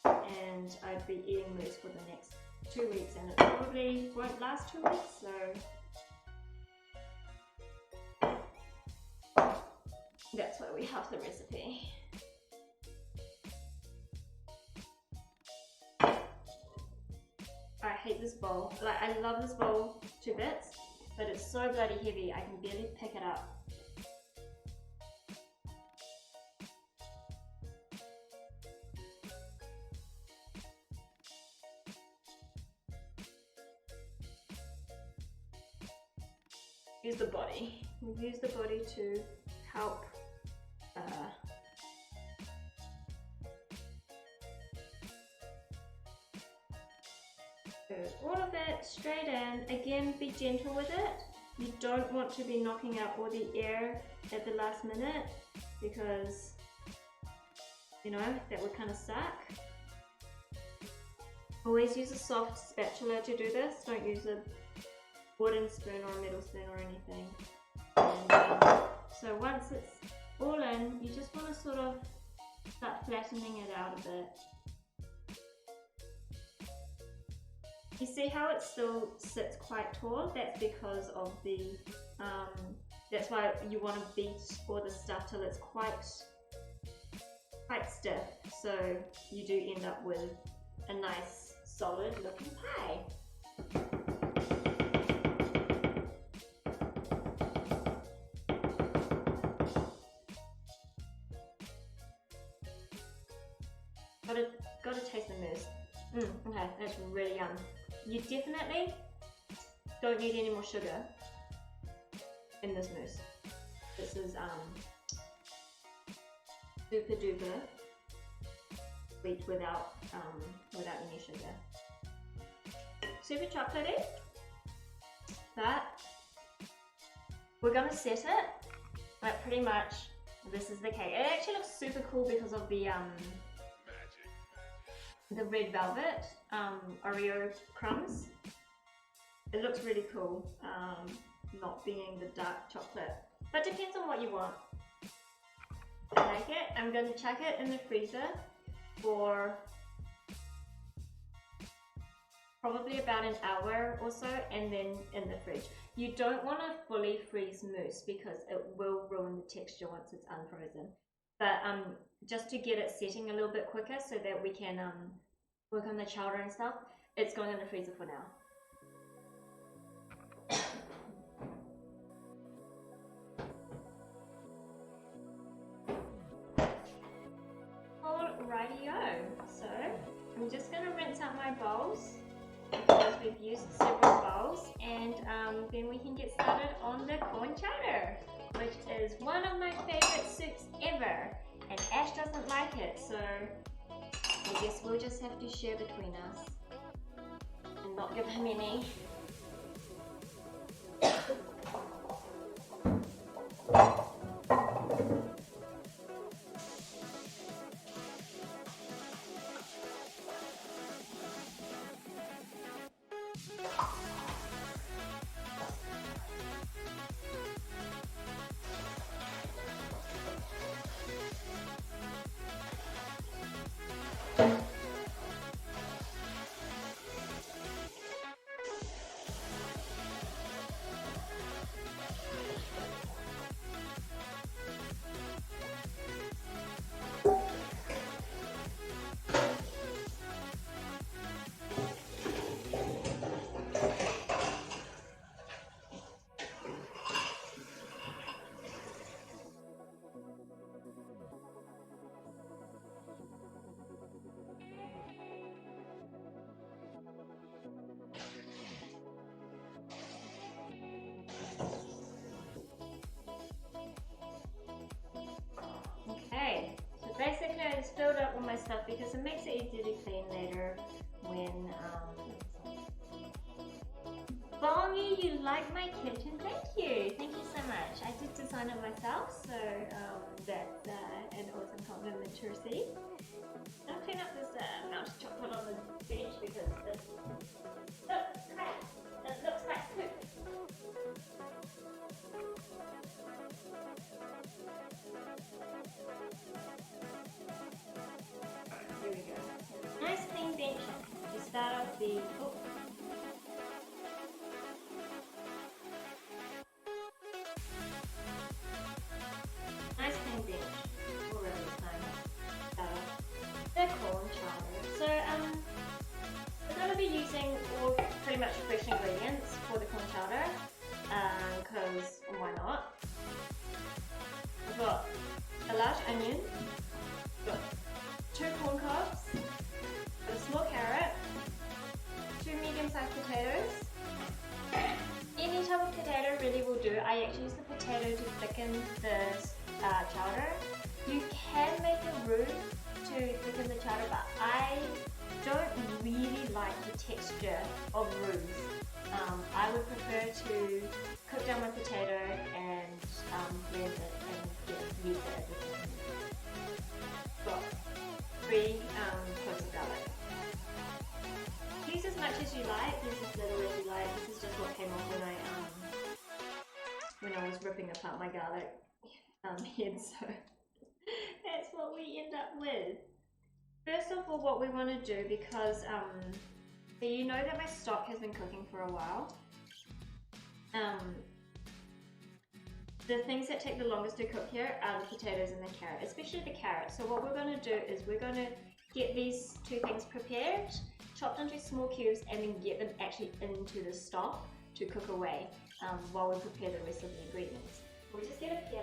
and I'd be eating mousse for the next 2 weeks, and it probably won't last 2 weeks, so that's why we have the recipe. I hate this bowl. Like, I love this bowl to bits, but it's so bloody heavy, I can barely pick it up. Use the body. We use the body to help all of it straight in. Again, be gentle with it. You don't want to be knocking out all the air at the last minute, because you know that would kind of suck. Always use a soft spatula to do this. Don't use a wooden spoon or a metal spoon or anything. And, so once it's all in, you just want to sort of start flattening it out a bit. You see how it still sits quite tall? That's because of the, that's why you want to beat all the stuff till it's quite stiff, so you do end up with a nice solid looking pie. Gotta taste the mousse. Okay, that's really yum. You definitely don't need any more sugar in this mousse. This is super duper sweet without any sugar. Super chocolatey, but we're gonna set it like pretty much. This is the cake. It actually looks super cool because of the red velvet Oreo crumbs. It looks really cool, not being the dark chocolate, but depends on what you want. I like it. I'm going to chuck it in the freezer for probably about an hour or so, and then in the fridge. You don't want to fully freeze mousse because it will ruin the texture once it's unfrozen. But just to get it setting a little bit quicker so that we can work on the chowder and stuff, it's going in the freezer for now. Alrighty-o, so I'm just going to rinse out my bowls because we've used several bowls, and then we can get started on the corn chowder, which is one of my favorite soups ever, and Ash doesn't like it, so I guess we'll just have to share between us and not give him any. Basically, I just filled up all my stuff because it makes it easier to clean later when, Bongie, you like my kitchen? Thank you so much. I did design it myself, so that's an awesome compliment to receive. I'll clean up this melted chocolate on the bench because it's crap. the nice clean bench. Already this time. They're corn chowder. So we're going to be using all pretty much fresh ingredients for the corn chowder, because why not? We've got a large onion, we've got 2 corn cobs, a small carrot, 2 medium-sized potatoes. Any type of potato really will do. I actually use the potato to thicken the chowder. You can make a roux to thicken the chowder, but I don't really like the texture of roux. I would prefer to cook down my potato and blend it and use it as a thickening. Got 3 cloves of garlic. Use as much as you like, use as little as you like. This is just what came off when I was ripping apart my garlic head, so that's what we end up with. First of all, what we want to do, because so you know that my stock has been cooking for a while. The things that take the longest to cook here are the potatoes and the carrot, especially the carrot. So what we're going to do is we're going to get these 2 things prepared, chopped into small cubes, and then get them actually into the stock to cook away while we prepare the rest of the ingredients. We'll just get a peeler.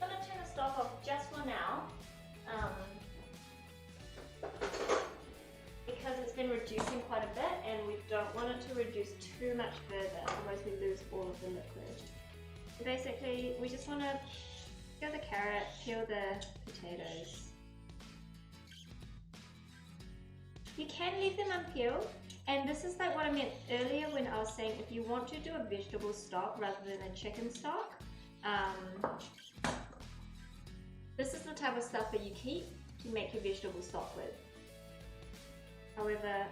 I'm going to turn the stock off just for now, because it's been reducing quite a bit and we don't want it to reduce too much further, otherwise we lose all of the liquid. So basically we just want to peel the carrot, peel the potatoes. You can leave them unpeeled, and this is like what I meant earlier when I was saying if you want to do a vegetable stock rather than a chicken stock, this is the type of stuff that you keep to make your vegetable stock with. However,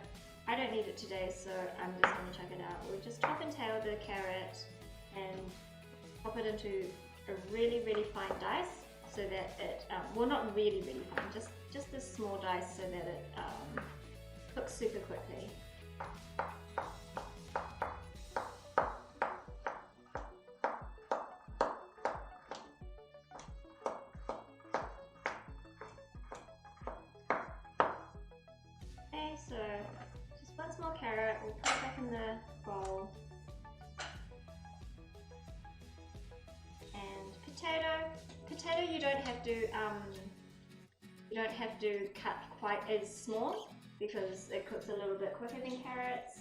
I don't need it today, so I'm just going to chuck it out. We'll just top and tail the carrot and pop it into a really, really fine dice so that it, well, not really, really fine, just a small dice so that it cooks super quickly. So just 1 small carrot, we'll put it back in the bowl. And potato you don't have to cut quite as small because it cooks a little bit quicker than carrots.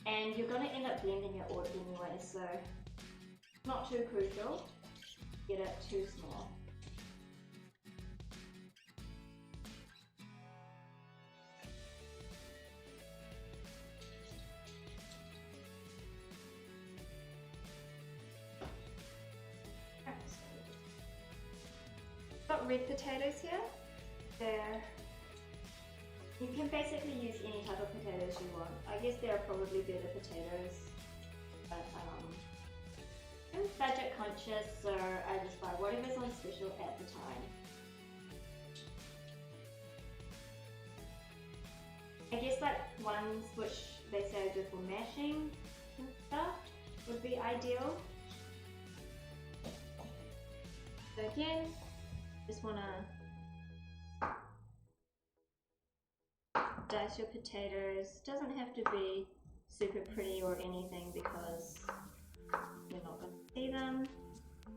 And you're going to end up blending it all anyway, so not too crucial to get it too small. Got red potatoes here. You can basically use any type of potatoes you want. I guess there are probably better potatoes, but I'm budget conscious, so I just buy whatever's on special at the time. I guess like ones which they say are good for mashing and stuff would be ideal. So again, just want to dice your potatoes. Doesn't have to be super pretty or anything because we're not going to see them,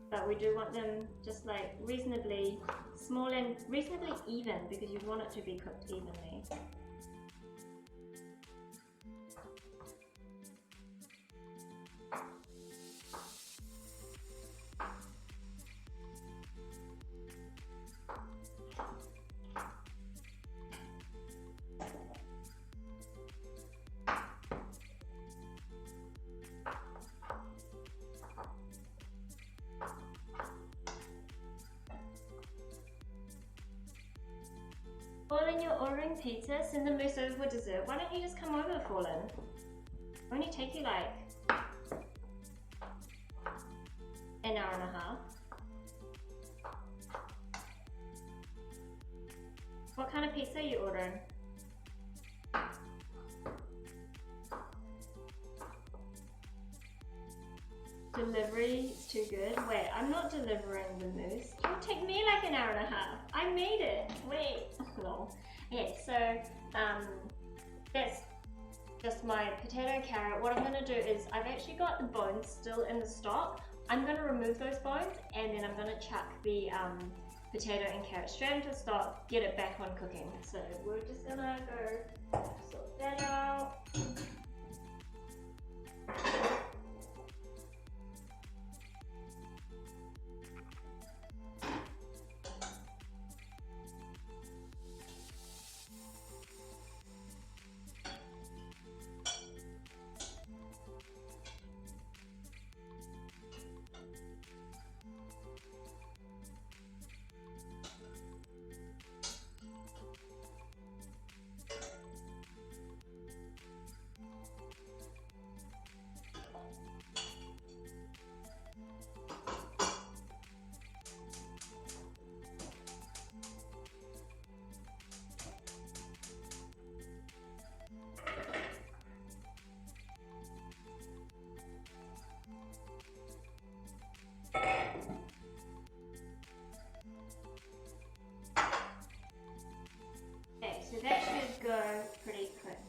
but we do want them just like reasonably small and reasonably even because you want it to be cooked evenly. Fallen, you're ordering pizza? Send the Mousse over for dessert. Why don't you just come over, Fallen? It'll only take you like an hour and a half. What kind of pizza are you ordering? Delivery is too good. Wait, I'm not delivering the mousse. It'll take me like an hour and a half. I made it. Wait. Lol. Okay, so that's just my potato and carrot. What I'm gonna do is I've actually got the bones still in the stock. I'm gonna remove those bones and then I'm gonna chuck the potato and carrot straight into the stock, get it back on cooking. So we're just gonna go sort that out. So that should go pretty quick.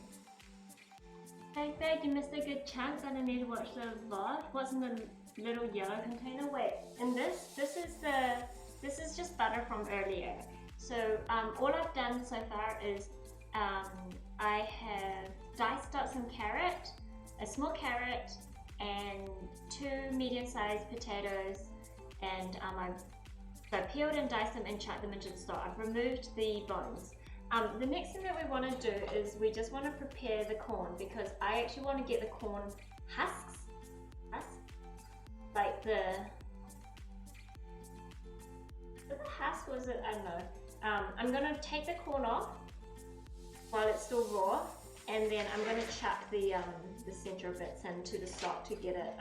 Hey babe, you missed a good chance and I need to watch the vlog. What's in the little yellow container? Wait, and this is just butter from earlier. So all I've done so far is I have diced up some carrot, a small carrot, and 2 medium-sized potatoes, and I peeled and diced them and chucked them into the stock. I've removed the bones. The next thing that we want to do is we just want to prepare the corn, because I actually want to get the corn husks, like the husk was it? I don't know. I'm going to take the corn off while it's still raw, and then I'm going to chuck the center bits into the stock to get it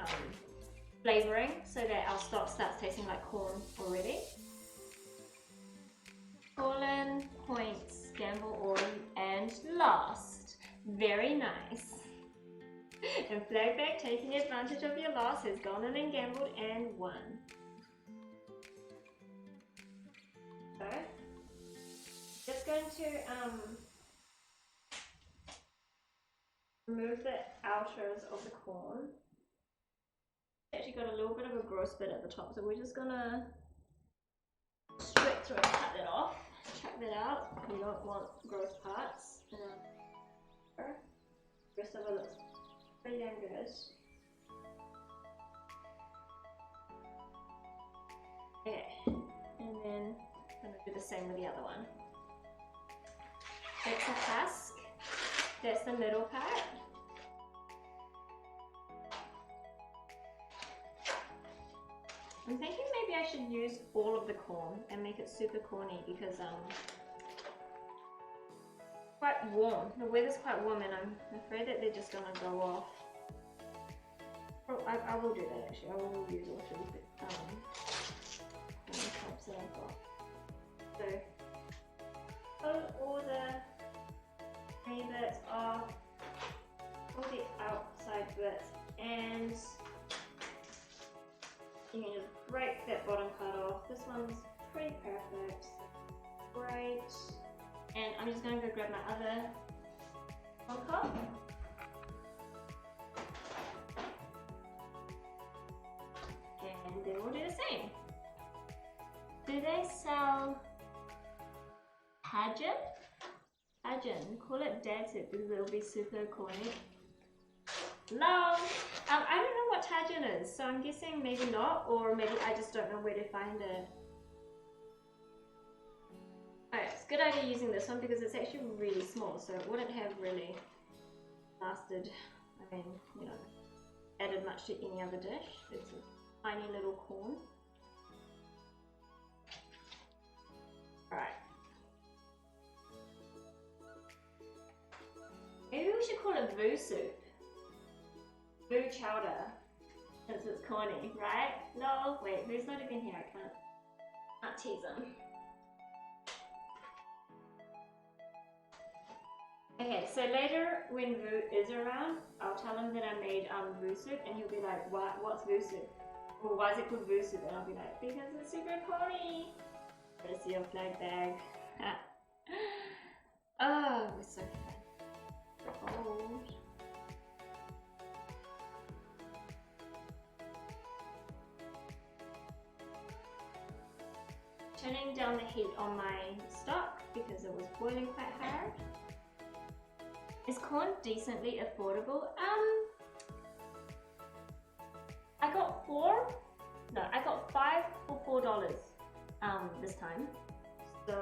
flavoring, so that our stock starts tasting like corn already. Colin, points, gamble on, and lost. Very nice. And Flagback, taking advantage of your loss, has gone in and gambled and won. So, just going to remove the outers of the corn. Actually got a little bit of a gross bit at the top, so we're just gonna straight through and cut that off. Chuck that out. We don't want gross parts. The rest of it looks pretty damn good. Okay, and then I'm gonna do the same with the other one. That's a husk. That's the middle part. I'm thinking maybe I should use all of the corn and make it super corny, because quite warm. The weather's quite warm and I'm afraid that they're just gonna go off. Oh, I will do that actually. I will use all of the cups that I've got. So pull all the tiny bits off, all the outside bits, and you can just break that bottom part off. This one's pretty perfect. Great. And I'm just going to go grab my other corn cob. And then we'll do the same. Do they sell Hajin? Hajin. Call it dad tip because it'll be super corny. Lol! I don't know what Tajin is, so I'm guessing maybe not, or maybe I just don't know where to find it. Alright, it's a good idea using this one because it's actually really small, so it wouldn't have really lasted, I mean, you know, added much to any other dish. It's a tiny little corn. Alright. Maybe we should call it Vu soup. Vu Chowder, since it's corny, right? No, wait, Vu's not even here, I can't tease him. Okay, so later when Vu is around, I'll tell him that I made Vu soup, and he'll be like, what's Vu soup? Or why is it called Vu soup? And I'll be like, because it's super corny. Where's your flag bag? Oh, it was so fun. Cold. Turning down the heat on my stock because it was boiling quite hard. Is corn decently affordable? I got I got 5 for $4 this time. So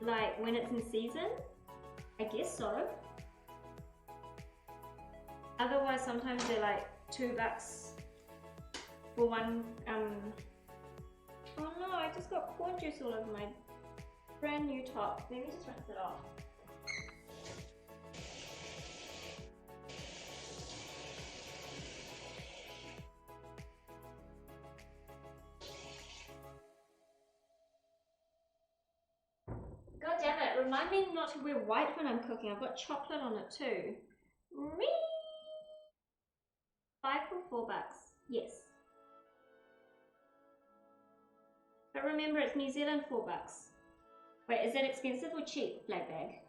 like when it's in season, I guess so. Otherwise sometimes they're like $2 for one. Oh no, I just got corn juice all over my brand new top. Let me just rinse it off. God damn it, remind me not to wear white when I'm cooking. I've got chocolate on it too. 5 for $4. Yes. But remember, it's New Zealand $4. Wait, is that expensive or cheap, flag bag?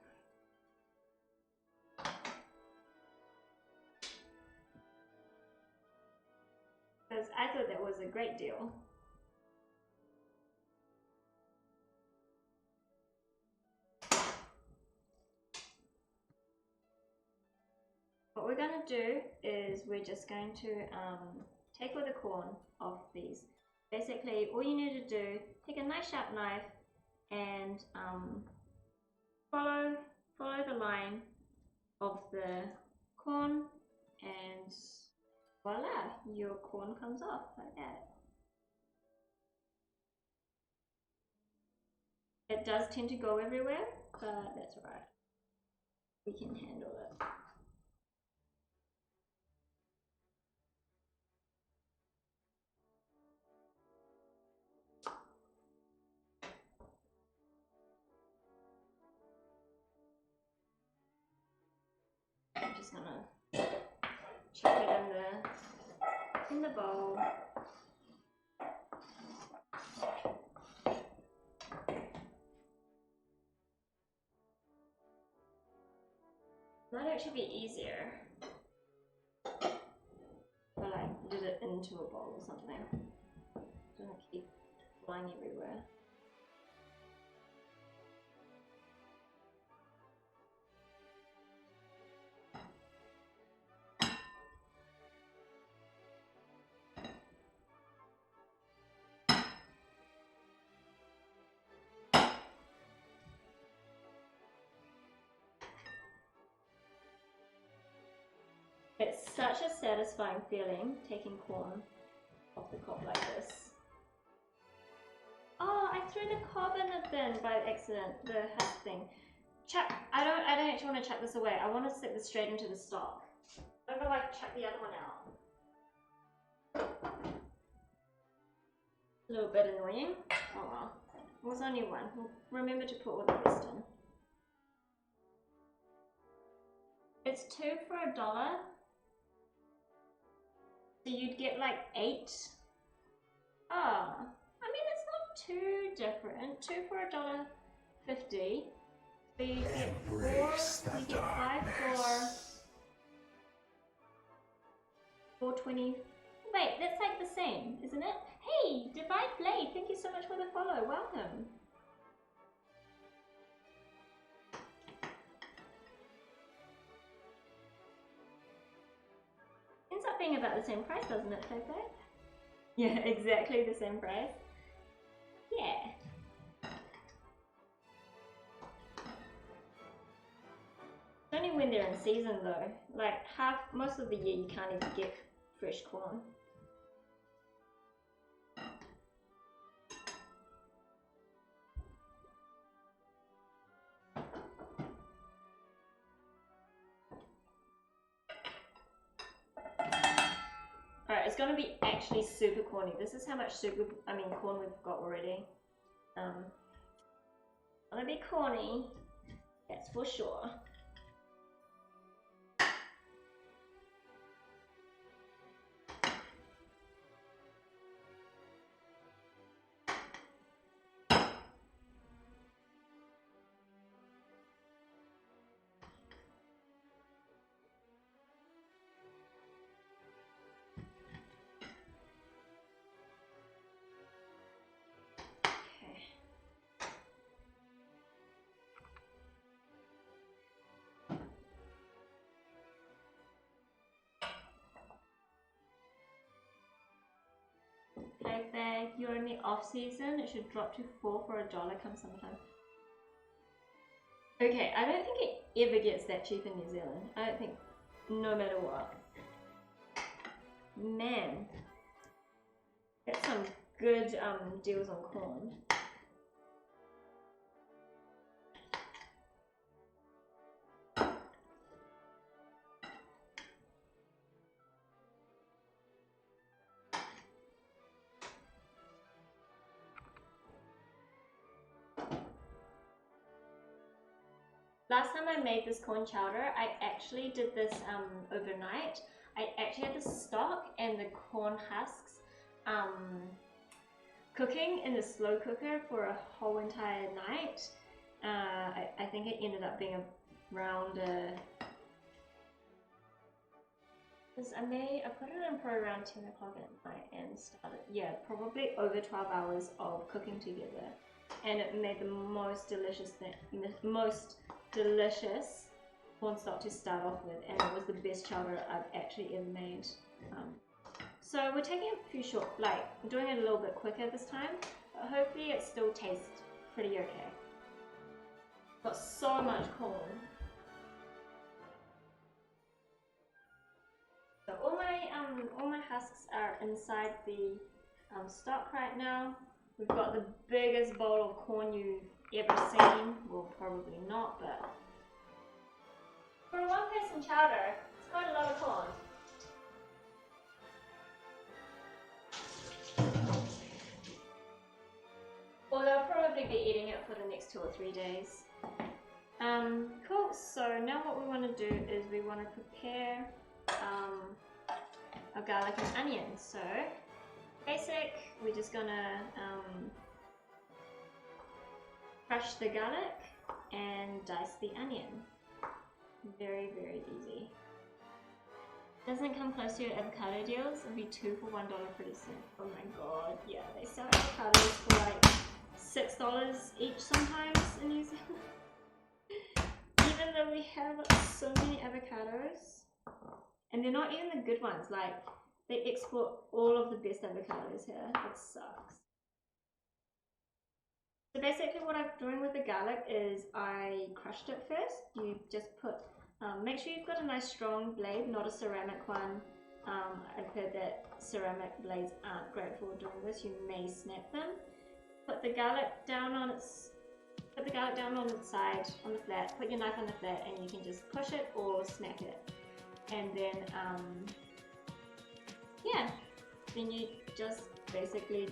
Because I thought that was a great deal. What we're going to do is we're just going to take all the corn off these. Basically, all you need to do, take a nice sharp knife and follow the line of the corn, and voila, your corn comes off like that. It does tend to go everywhere, but that's alright. We can handle it. I'm just gonna chuck it in the bowl. Might actually be easier if I like did it into a bowl or something. Don't keep flying everywhere. It's such a satisfying feeling taking corn off the cob like this. Oh, I threw the cob in the bin by accident, the husk thing. Chuck, I don't actually want to chuck this away. I want to stick this straight into the stock. I don't know if I can chuck the other one out. A little bit annoying. Oh well. It was only one. Remember to put all the rest in. It's 2 for $1. So you'd get like 8. Ah, I mean it's not too different. 2 for $1.50. So you get 4. You get 5 for $4.20. Wait, that's like the same, isn't it? Hey, Divine Blade, thank you so much for the follow. Welcome. Ends up being about the same price, doesn't it, Pepe? Yeah, exactly the same price. Yeah. It's only when they're in season though. Like most of the year you can't even get fresh corn. Alright, it's gonna be actually super corny. This is how much corn we've got already. Gonna be corny, that's for sure. Flag bag, you're in the off season, it should drop to $4 for $1 come summertime. Okay, I don't think it ever gets that cheap in New Zealand. I don't think, no matter what. Man, that's some good deals on corn. Last time I made this corn chowder, I actually did this overnight. I actually had the stock and the corn husks cooking in the slow cooker for a whole entire night. I think it ended up being around I put it in for around 10 o'clock at night and started, yeah, probably over 12 hours of cooking together. And it made the most delicious corn stock to start off with, and it was the best chowder I've actually ever made. So we're taking a few doing it a little bit quicker this time, but hopefully it still tastes pretty okay. Got so much corn. So all my husks are inside the stock right now. We've got the biggest bowl of corn you've ever seen. Well, probably not, but for a one-person chowder, it's quite a lot of corn. Or they'll probably be eating it for the next 2 or 3 days. Cool, so now what we want to do is we want to prepare our garlic and onion. So basic, we're just gonna crush the garlic and dice the onion. Very, very easy. Doesn't come close to your avocado deals. It'll be 2 for $1 pretty soon. Oh my god, yeah, they sell avocados for like $6 each sometimes in New Zealand. Even though we have so many avocados, and they're not even the good ones. Like, they export all of the best avocados here. It sucks. So basically what I'm doing with the garlic is I crushed it first. You just put, make sure you've got a nice strong blade, not a ceramic one. I've heard that ceramic blades aren't great for doing this. You may snap them. Put the garlic down on its side, on the flat. Put your knife on the flat and you can just push it or snap it. And then, yeah, then you just basically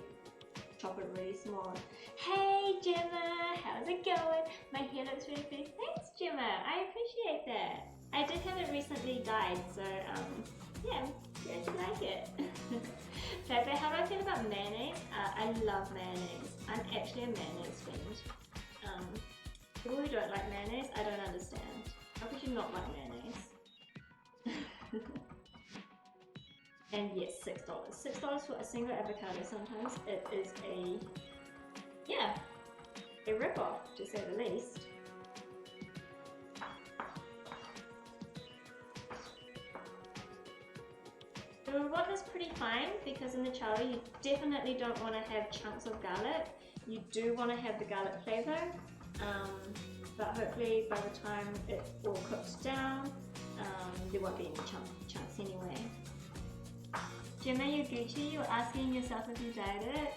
chop it really small. Hey Gemma, how's it going? My hair looks really pretty. Thanks Gemma, I appreciate that. I did have it recently dyed, so yeah, glad you like it. Pepe, how do I feel about mayonnaise? I love mayonnaise. I'm actually a mayonnaise friend. People who don't like mayonnaise, I don't understand. How could you not like mayonnaise? And yes, $6. $6 for a single avocado. Sometimes it is a rip-off, to say the least. So we want this pretty fine because in the chowder you definitely don't want to have chunks of garlic. You do want to have the garlic flavor, but hopefully by the time it all cooks down, there won't be any chunks anyway. Gemma, you're Gucci, you're asking yourself if you dyed it?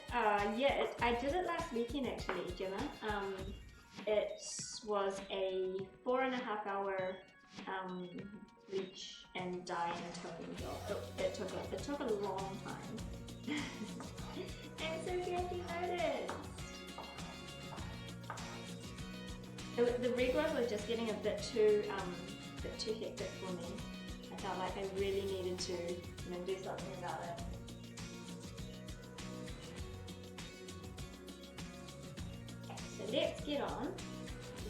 Yeah, I did it last weekend actually, Gemma. It was a 4.5 hour bleach and dye and toning job. It took a long time. I'm so glad you noticed. the regrowth was just getting a bit too hectic for me. I felt like I really needed to, do something about it. Okay, so let's get on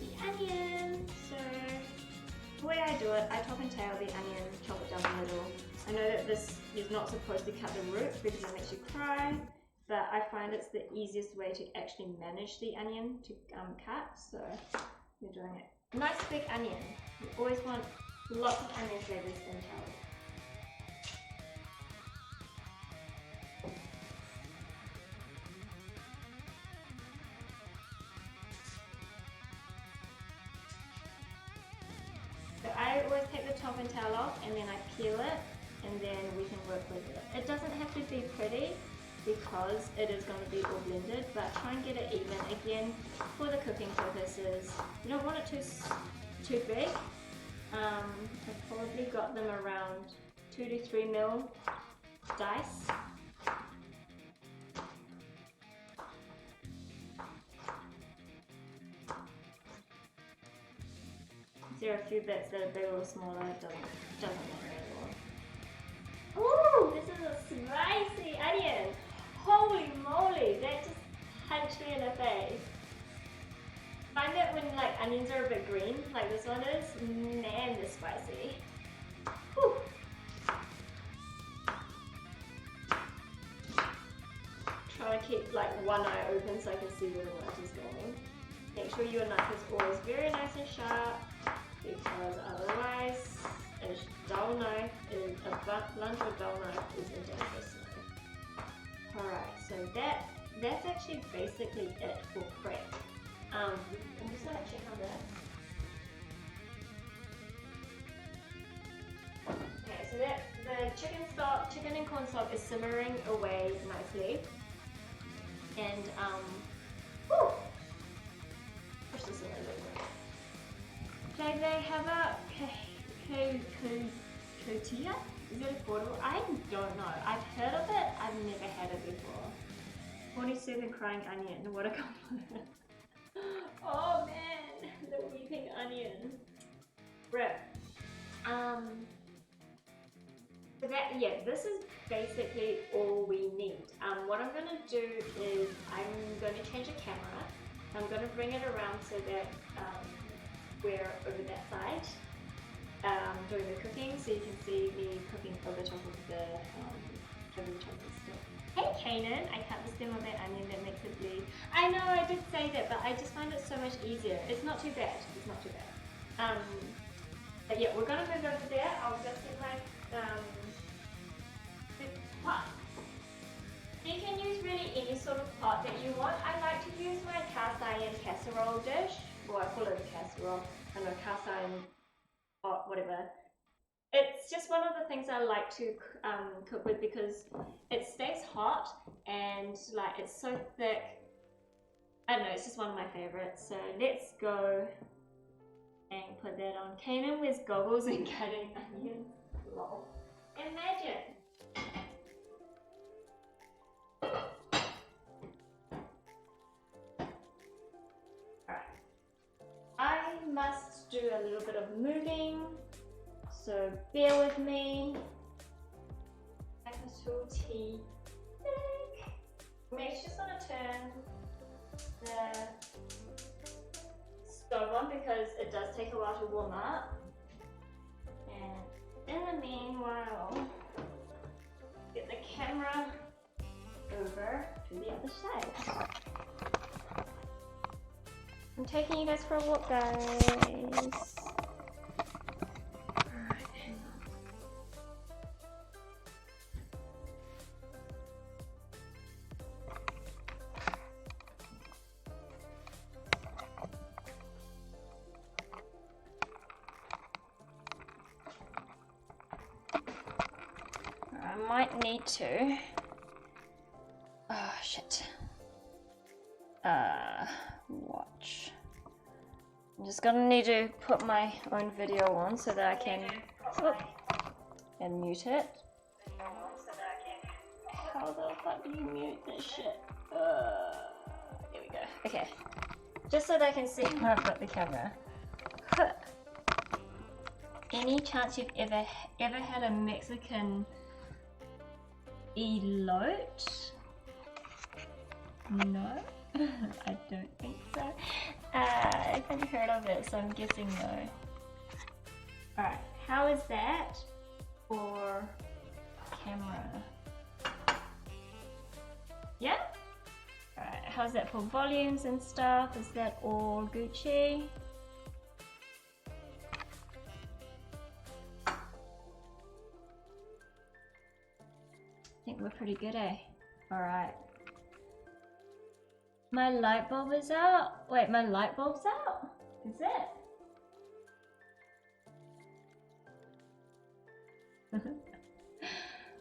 the onion. So the way I do it, I top and tail the onion, chop it down the middle. I know that this is not supposed to cut the root because it makes you cry, but I find it's the easiest way to actually manage the onion to cut. So we're doing it. Nice big onion. You always want lots of onion flavors in chowder. So I always take the top and tail off and then I peel it and then we can work with it. It doesn't have to be pretty because it is going to be all blended, but try and get it even. Again, for the cooking purposes, you don't want it too big. I've probably got them around 2 to 3 mil dice. There are a few bits that are big or smaller, it doesn't matter anymore. Ooh, this is a spicy onion! Holy moly, that just punched me in the face. I find that when like onions are a bit green, like this one is, man, they're spicy. Whew. Try to keep like one eye open so I can see where the knife is going. Make sure your knife is always very nice and sharp, because otherwise a dull knife, a blunt or dull knife is a dangerous knife. Alright, so that's actually basically it for prep. I'm just going to check on that. Okay, so that the chicken and corn stock is simmering away nicely. And whew, push this in a little bit. Okay, they have a tortilla? Is it affordable? I don't know. I've heard of it, I've never had it before. 47 crying onion, what a compliment. Oh man, the weeping onion. Rip. So that, yeah, this is basically all we need. What I'm going to do is I'm going to change the camera. I'm going to bring it around so that we're over that side doing the cooking, so you can see me cooking over top of the stuff. Hey Kanan, I cut the stem of that onion, that makes it bleed. I know, I did say that, but I just find it so much easier. It's not too bad. It's not too bad. But yeah, we're gonna move over there. I'll just get my pot. You can use really any sort of pot that you want. I like to use my cast iron casserole dish. Well, I call it a casserole. I know, cast iron pot, whatever. It's just one of the things I like to cook with because it stays hot and like it's so thick. I don't know, it's just one of my favorites. So let's go and put that on. Kanan wears goggles and cutting onions. Lol. Imagine. Alright. I must do a little bit of moving. So bear with me. Capital T. Make just want to turn the stove on because it does take a while to warm up. And in the meanwhile, get the camera over to the other side. I'm taking you guys for a walk, guys. I might need to. Oh shit. Watch. I'm just gonna need to put my own video on so that I can. And mute it. How the fuck do you mute this shit? Here we go. Okay. just so they can see where I've got the camera. Any chance you've ever had a Mexican elote? No, I don't think so. I haven't heard of it, so I'm guessing no. Alright, how is that for camera? Yeah? Alright, how's that for volumes and stuff? Is that all Gucci? I think we're pretty good, eh? Alright. My light bulb is out. Wait, my light bulb's out? Is it?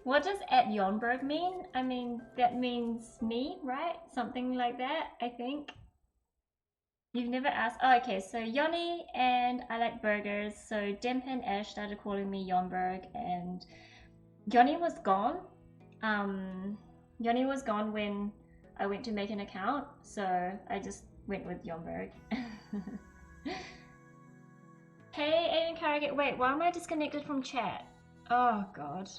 What does at Jonberg mean? I mean, that means me, right? Something like that, I think. You've never asked. Oh, okay, so Yoni and I like burgers. So Demp and Ash started calling me Jonberg, and Yoni was gone. Yoni was gone when I went to make an account, so I just went with Jonberg. Hey, Aiden Carragher. Wait, why am I disconnected from chat? Oh, God.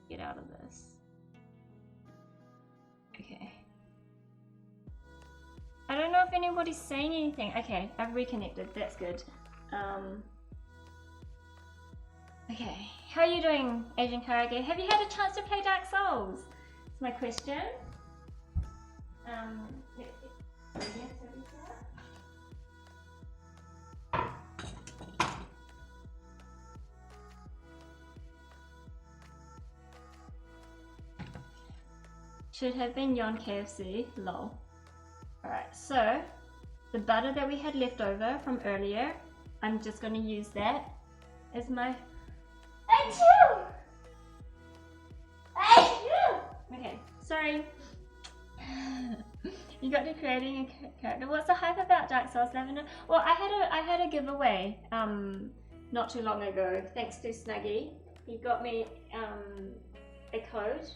Get out of this. Okay. I don't know if anybody's saying anything. Okay, I've reconnected. That's good. Okay, how are you doing, Asian Karage? Have you had a chance to play Dark Souls? That's my question. Should have been Yon KFC, lol. Alright, so the butter that we had left over from earlier, I'm just going to use that as my... Achoo! Achoo! Okay, sorry. You got to creating a character. What's the hype about Dark Souls Lavender? Well, I had a giveaway not too long ago, thanks to Snuggy. He got me a code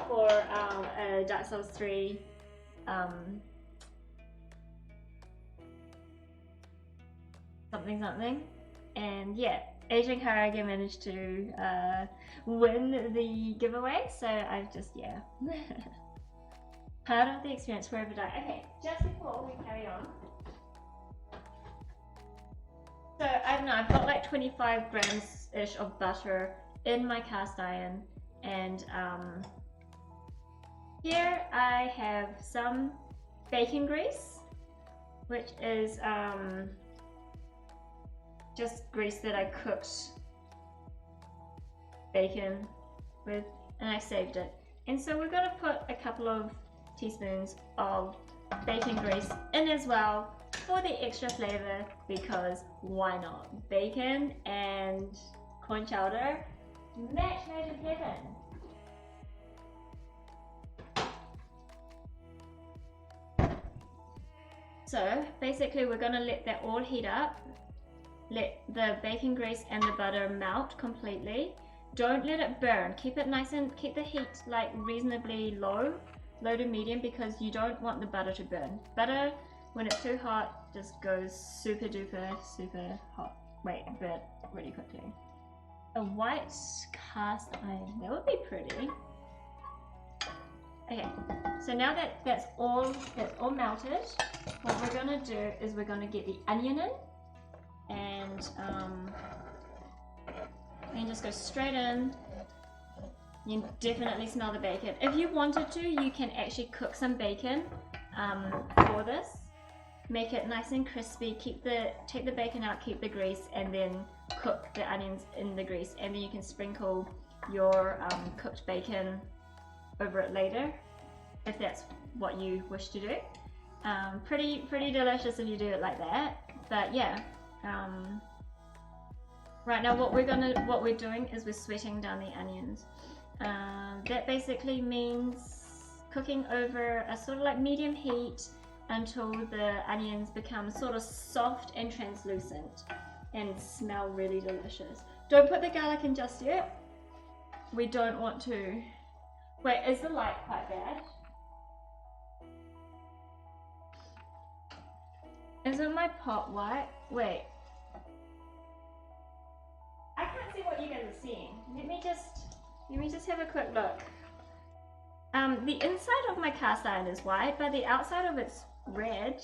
for a Dark Souls 3 something, and yeah, Asian Karage managed to win the giveaway, so I've just, yeah. Part of the experience forever die. Okay, just before we carry on, so I don't know, I've got like 25 grams ish of butter in my cast iron, and here I have some bacon grease, which is just grease that I cooked bacon with, and I saved it. And so we're gonna put a couple of teaspoons of bacon grease in as well for the extra flavor, because why not? Bacon and corn chowder, match made in heaven. So basically we're gonna let that all heat up. Let the bacon grease and the butter melt completely. Don't let it burn. Keep it nice and keep the heat like reasonably low to medium, because you don't want the butter to burn. Butter, when it's too hot, just goes super duper hot. Wait, burnt really quickly. A white cast iron, that would be pretty. Okay, so now that that's all melted, what we're gonna do is we're gonna get the onion in, and just go straight in. You can definitely smell the bacon. If you wanted to, you can actually cook some bacon for this. Make it nice and crispy. Take the bacon out, keep the grease, and then cook the onions in the grease, and then you can sprinkle your cooked bacon over it later, if that's what you wish to do. Pretty delicious if you do it like that. But yeah, right now what we're doing is we're sweating down the onions. That basically means cooking over a sort of like medium heat until the onions become sort of soft and translucent. and smell really delicious. Don't put the garlic in just yet. We don't want to. Wait, is the light quite bad? Isn't my pot white? Wait. I can't see what you guys are seeing. Let me just have a quick look. The inside of my cast iron is white, but the outside of it's red.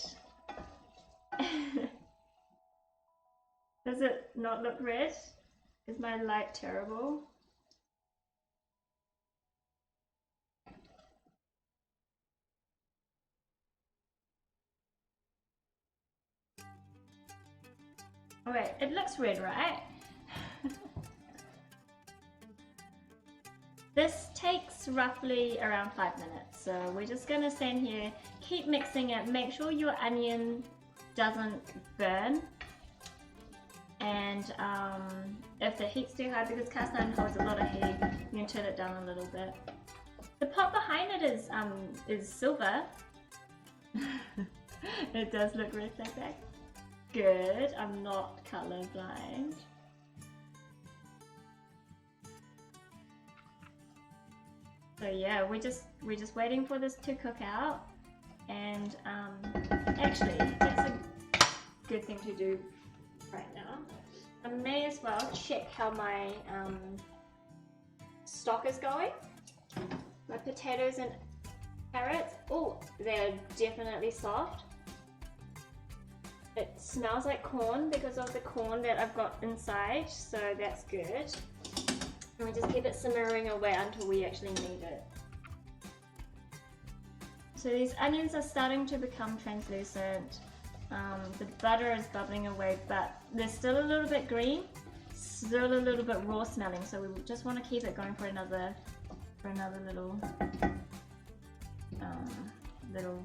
Does it not look red? Is my light terrible? Alright, it looks red, right? This takes roughly around 5 minutes, so we're just gonna stand here, keep mixing it, make sure your onion doesn't burn, and if the heat's too high, because cast iron holds a lot of heat, you can turn it down a little bit. The pot behind it is silver. It does look red like that. Good, I'm not colorblind. So yeah, we're just waiting for this to cook out, and actually that's a good thing to do right now. I may as well check how my stock is going. My potatoes and carrots, oh, they're definitely soft. It smells like corn because of the corn that I've got inside, so that's good. And we just keep it simmering away until we actually need it. So these onions are starting to become translucent. The butter is bubbling away, but they're still a little bit green, still a little bit raw smelling. So we just want to keep it going for another little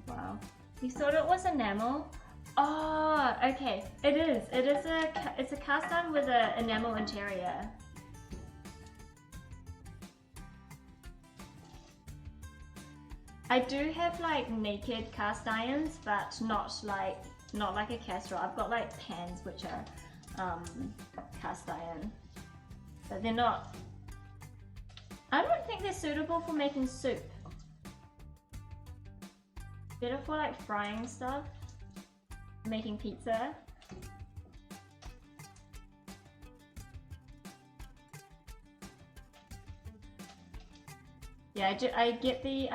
while. You thought it was enamel? Oh, okay. It is. It's a cast iron with an enamel interior. I do have like naked cast irons, but not like a casserole. I've got like pans which are cast iron, but they're not. I don't think they're suitable for making soup. Better for like frying stuff, making pizza. Yeah, I get the,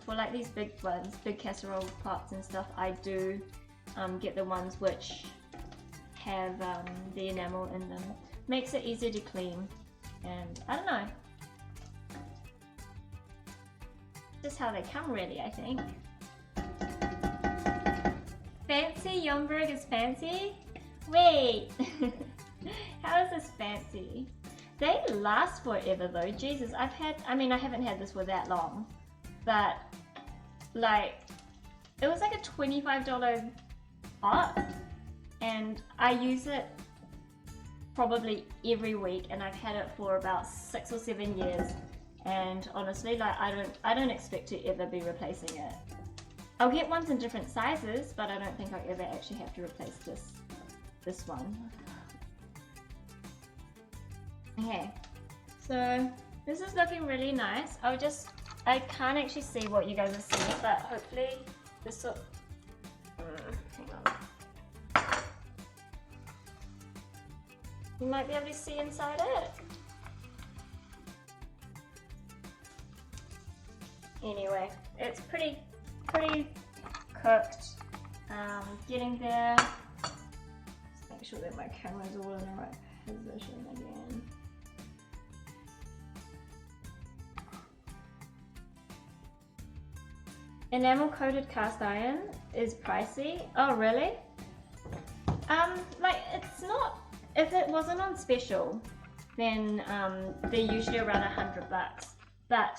for like these big ones, big casserole pots and stuff, I do get the ones which have the enamel in them. Makes it easier to clean, and I don't know. Just how they come really, I think. Fancy? Yomberg is fancy? Wait! How is this fancy? They last forever though, Jesus. I haven't had this for that long, but like, it was like a $25 pot, and I use it probably every week, and I've had it for about 6 or 7 years, and honestly, like, I don't expect to ever be replacing it. I'll get ones in different sizes, but I don't think I'll ever actually have to replace this one. Okay, so this is looking really nice. I can't actually see what you guys are seeing, but hopefully this will, hang on. You might be able to see inside it. Anyway, it's pretty cooked. Getting there. Just make sure that my camera's all in the right position again. Enamel coated cast iron is pricey. Oh really? Like, it's not, if it wasn't on special, then they're usually around $100. But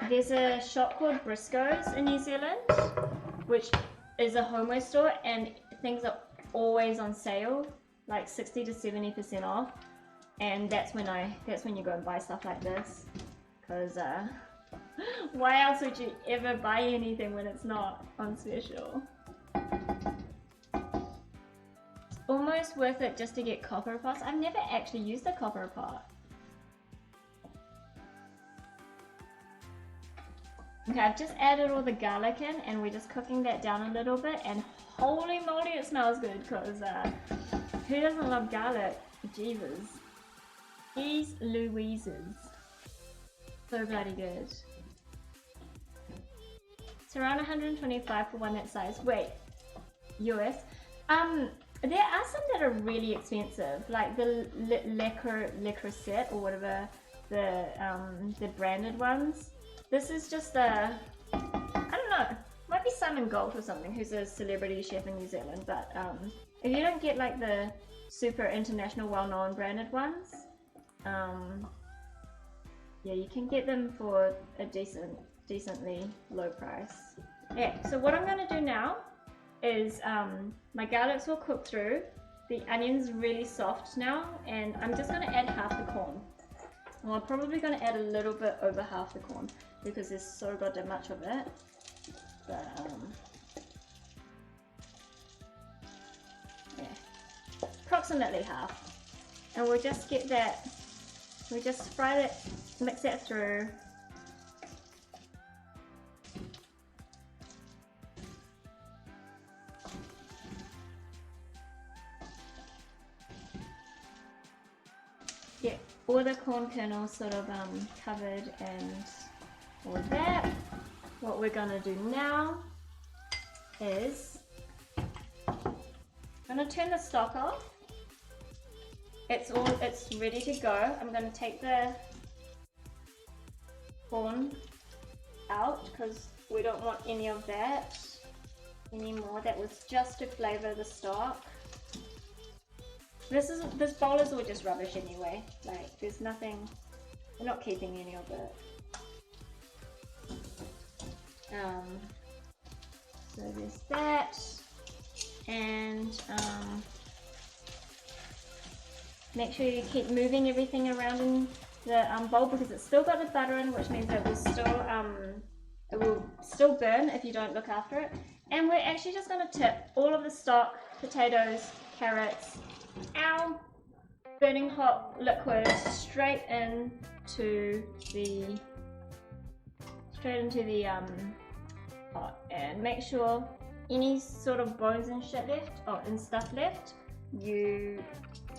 there's a shop called Briscoe's in New Zealand, which is a homeware store, and things are always on sale, like 60 to 70% off. And that's when you go and buy stuff like this, because Why else would you ever buy anything when it's not on special? It's almost worth it just to get copper pots. I've never actually used a copper pot. Okay, I've just added all the garlic in and we're just cooking that down a little bit, and holy moly it smells good, because who doesn't love garlic? Jesus. These Louises. So bloody good. It's around 125 for one that size. Wait, US. There are some that are really expensive, like the Le Creuset or whatever, the branded ones. This is just a, I don't know, might be Simon Gold or something, who's a celebrity chef in New Zealand, but if you don't get like the super international well-known branded ones, yeah, you can get them for a decently low price. Yeah, so what I'm going to do now is my garlics will cook through, the onion's really soft now, and I'm just going to add half the corn. Well, I'm probably going to add a little bit over half the corn because there's so goddamn much of it. But, yeah, approximately half. And we'll just get that, we just fry that, mix that through. Yeah, all the corn kernels sort of covered and all of that. What we're gonna do now is I'm gonna turn the stock off. It's ready to go. I'm gonna take the corn out because we don't want any of that anymore. That was just to flavor the stock. This bowl is all just rubbish anyway. Like, there's nothing, we're not keeping any of it. So there's that, and make sure you keep moving everything around in the bowl because it's still got the butter in, which means it will still burn if you don't look after it. And we're actually just going to tip all of the stock, potatoes, carrots, our burning hot liquid straight into the pot, and make sure any sort of bones and shit left, and stuff left, you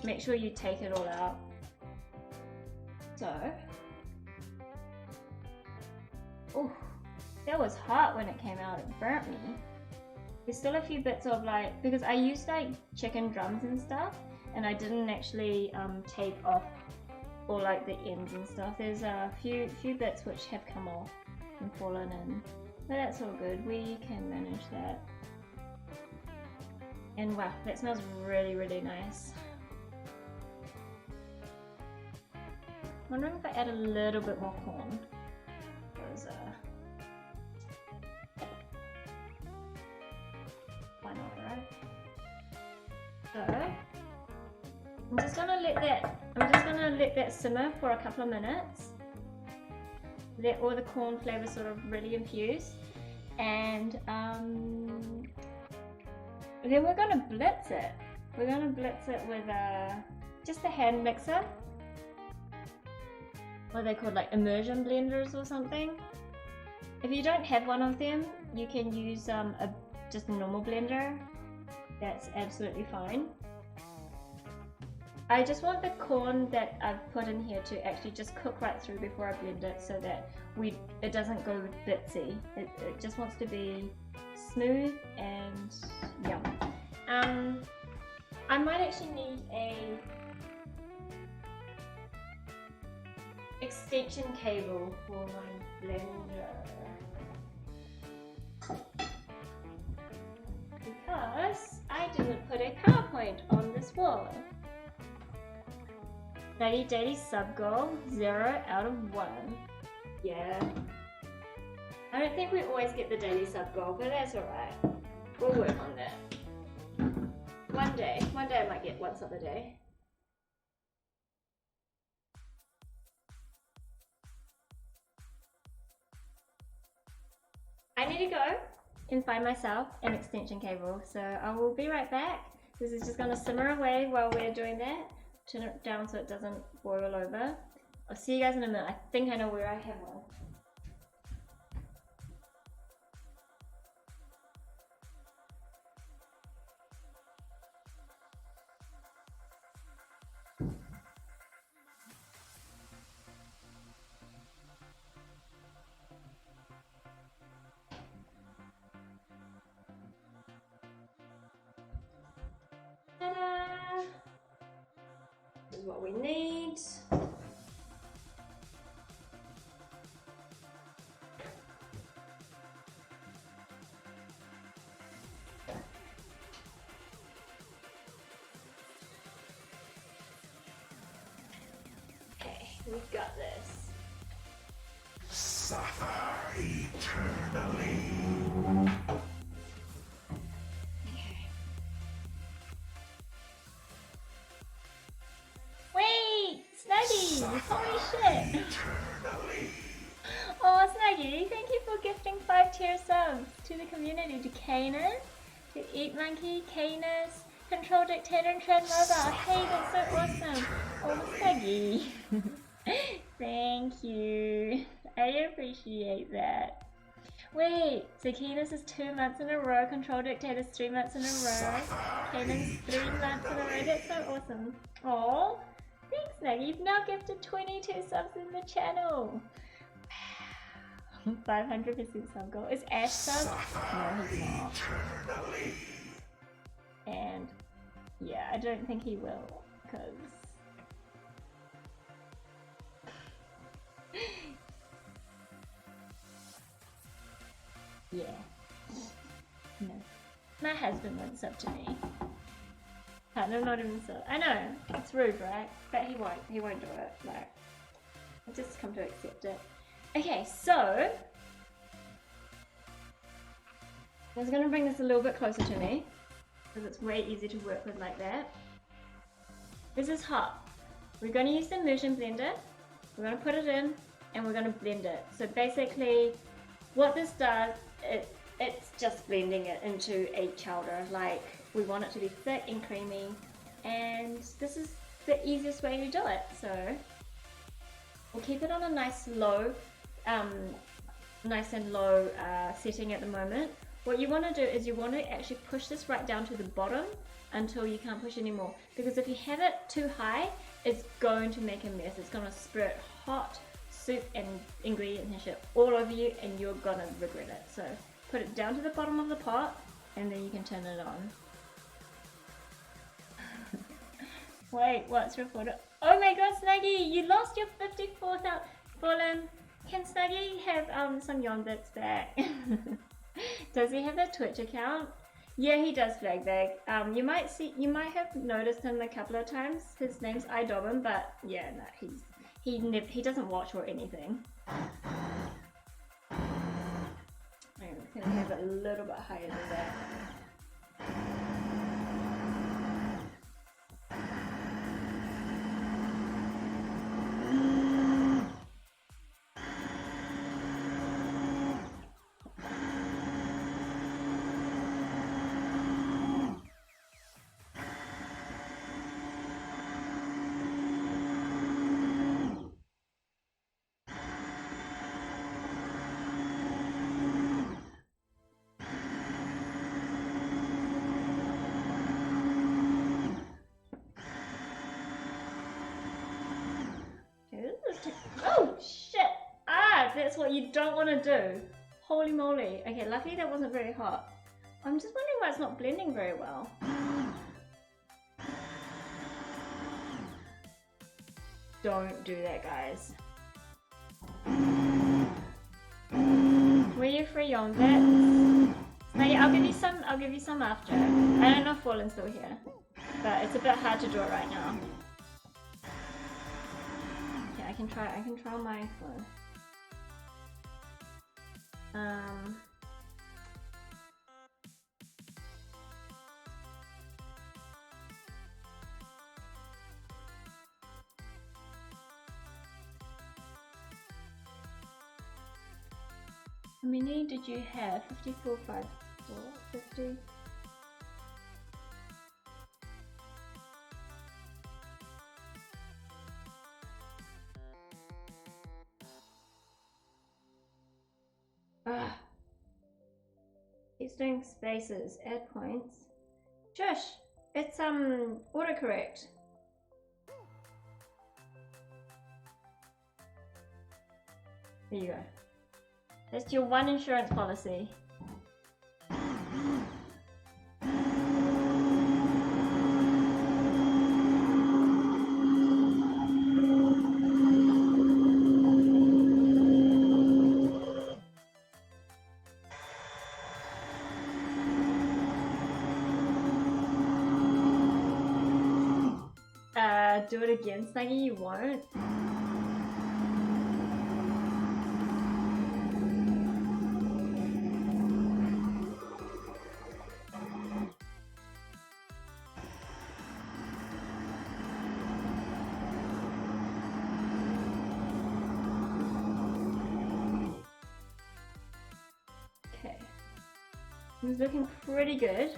make sure you take it all out. So, oh, that was hot when it came out. It burnt me. There's still a few bits of like, because I used like chicken drums and stuff, and I didn't actually take off all like the ends and stuff. There's a few bits which have come off and fallen in, but that's all good. We can manage that. And wow, that smells really, really nice. I'm wondering if I add a little bit more corn. Because, why not, right? So, I'm just gonna let that simmer for a couple of minutes. Let all the corn flavor sort of really infuse, and then we're gonna blitz it. We're gonna blitz it with just a hand mixer. What are they called, like immersion blenders or something? If you don't have one of them, you can use just a normal blender. That's absolutely fine. I just want the corn that I've put in here to actually just cook right through before I blend it, so that it doesn't go bitsy. It just wants to be smooth and yum. I might actually need a extension cable for my blender because I didn't put a PowerPoint on this wall. 90 daily sub goal, 0 out of 1. Yeah. I don't think we always get the daily sub goal, but that's alright. We'll work on that. One day I might get one sub a day. I need to go and find myself an extension cable. So I will be right back. This is just gonna simmer away while we're doing that. Turn it down so it doesn't boil over. I'll see you guys in a minute. I think I know where I have one. Ta-da! This is what we need. Okay, we've got this. Suffer eternally. Wait! Snuggie! Holy shit! Eternally. Oh, Snuggie, thank you for gifting 5 tier subs to the community, to Canis, to Eat Monkey, Canis, Control Dictator, and Trend Mobile. Hey, that's so awesome! Oh, Snuggie! Thank you. I appreciate that. Wait, so Canis is 2 months in a row, Control Dictator's 3 months in a row, Canis 3 months in a row. That's so awesome. Oh, thanks, Snuggie. You've now gifted 22 subs in the channel. 500% sub goal. Is Ash sub? No, he's not. Eternally. And yeah, I don't think he will, because yeah. No. My husband won't sub to me. No, not even so. I know, it's rude, right? But he won't do it. Like, I've just come to accept it. Okay, so I was gonna bring this a little bit closer to me because it's way easier to work with like that. This is hot. We're gonna use the immersion blender. We're gonna put it in and we're gonna blend it. So basically, what this does, it's just blending it into a chowder. Like, we want it to be thick and creamy, and this is the easiest way to do it. So we'll keep it on a nice low, setting at the moment. What you want to do is you want to actually push this right down to the bottom until you can't push anymore. Because if you have it too high, it's going to make a mess. It's going to spurt hot soup and ingredients and shit all over you, and you're gonna regret it. So put it down to the bottom of the pot, and then you can turn it on. Wait, what's your photo? Oh my god, Snuggie, you lost your 54,000 fallen. Can Snuggie have some Yon bits back? Does he have a Twitch account? Yeah, he does flag bag. You might have noticed him a couple of times. His name's iDobbin, but yeah, no, he doesn't watch or anything. I'm gonna have it a little bit higher than that. Oh shit! Ah, that's what you don't want to do. Holy moly. Okay, luckily that wasn't very hot. I'm just wondering why it's not blending very well. Don't do that, guys. Were you free on that? Snuggie, I'll give you some after. I don't know if Fallen's still here, but it's a bit hard to do it right now. I can try my phone. How many did you have? 54, 5, 4, 50. It's doing spaces, add points. Shush! It's autocorrect. There you go. That's your one insurance policy. Do it again, Snuggy, you won't. Okay. It's looking pretty good.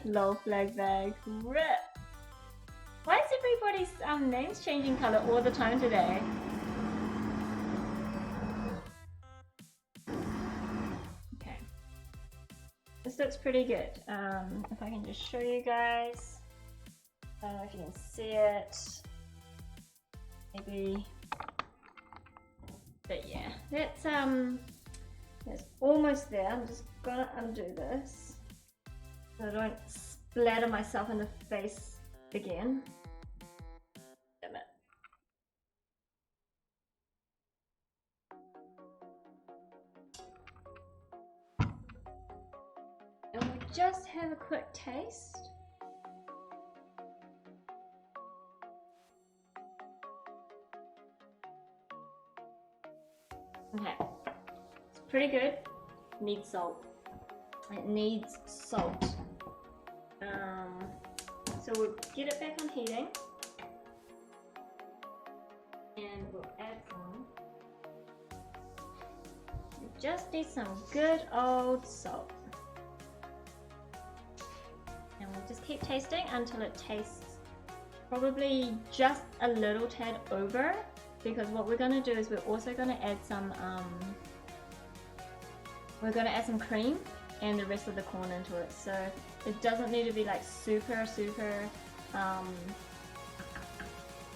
Lol flag bag. Rip. Why is everybody's names changing color all the time today? Okay. This looks pretty good. If I can just show you guys. I don't know if you can see it. Maybe. But yeah, that's almost there. I'm just gonna undo this so I don't splatter myself in the face again. Damn it. And we'll just have a quick taste. Okay, it's pretty good. Needs salt. It needs salt. So we'll get it back on heating, and we'll add some. We just need some good old salt, and we'll just keep tasting until it tastes probably just a little tad over. Because what we're going to do is we're also going to add some cream and the rest of the corn into it. So it doesn't need to be like super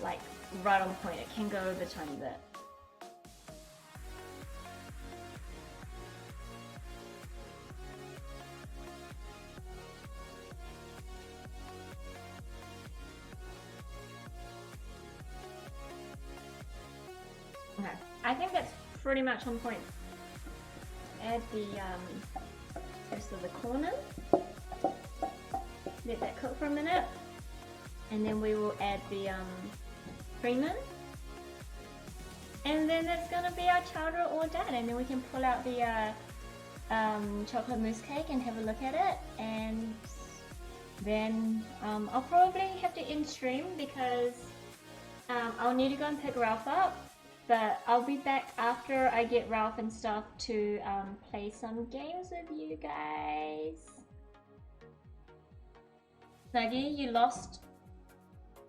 like right on point. It can go over a tiny bit. Okay, I think that's pretty much on point. Add the rest of the corn in. Let that cook for a minute, and then we will add the cream in. And then that's gonna be our chowder all done. And then we can pull out the chocolate mousse cake and have a look at it. And then I'll probably have to end stream because I'll need to go and pick Ralph up. But I'll be back after I get Ralph and stuff to play some games with you guys. Snuggy, you lost.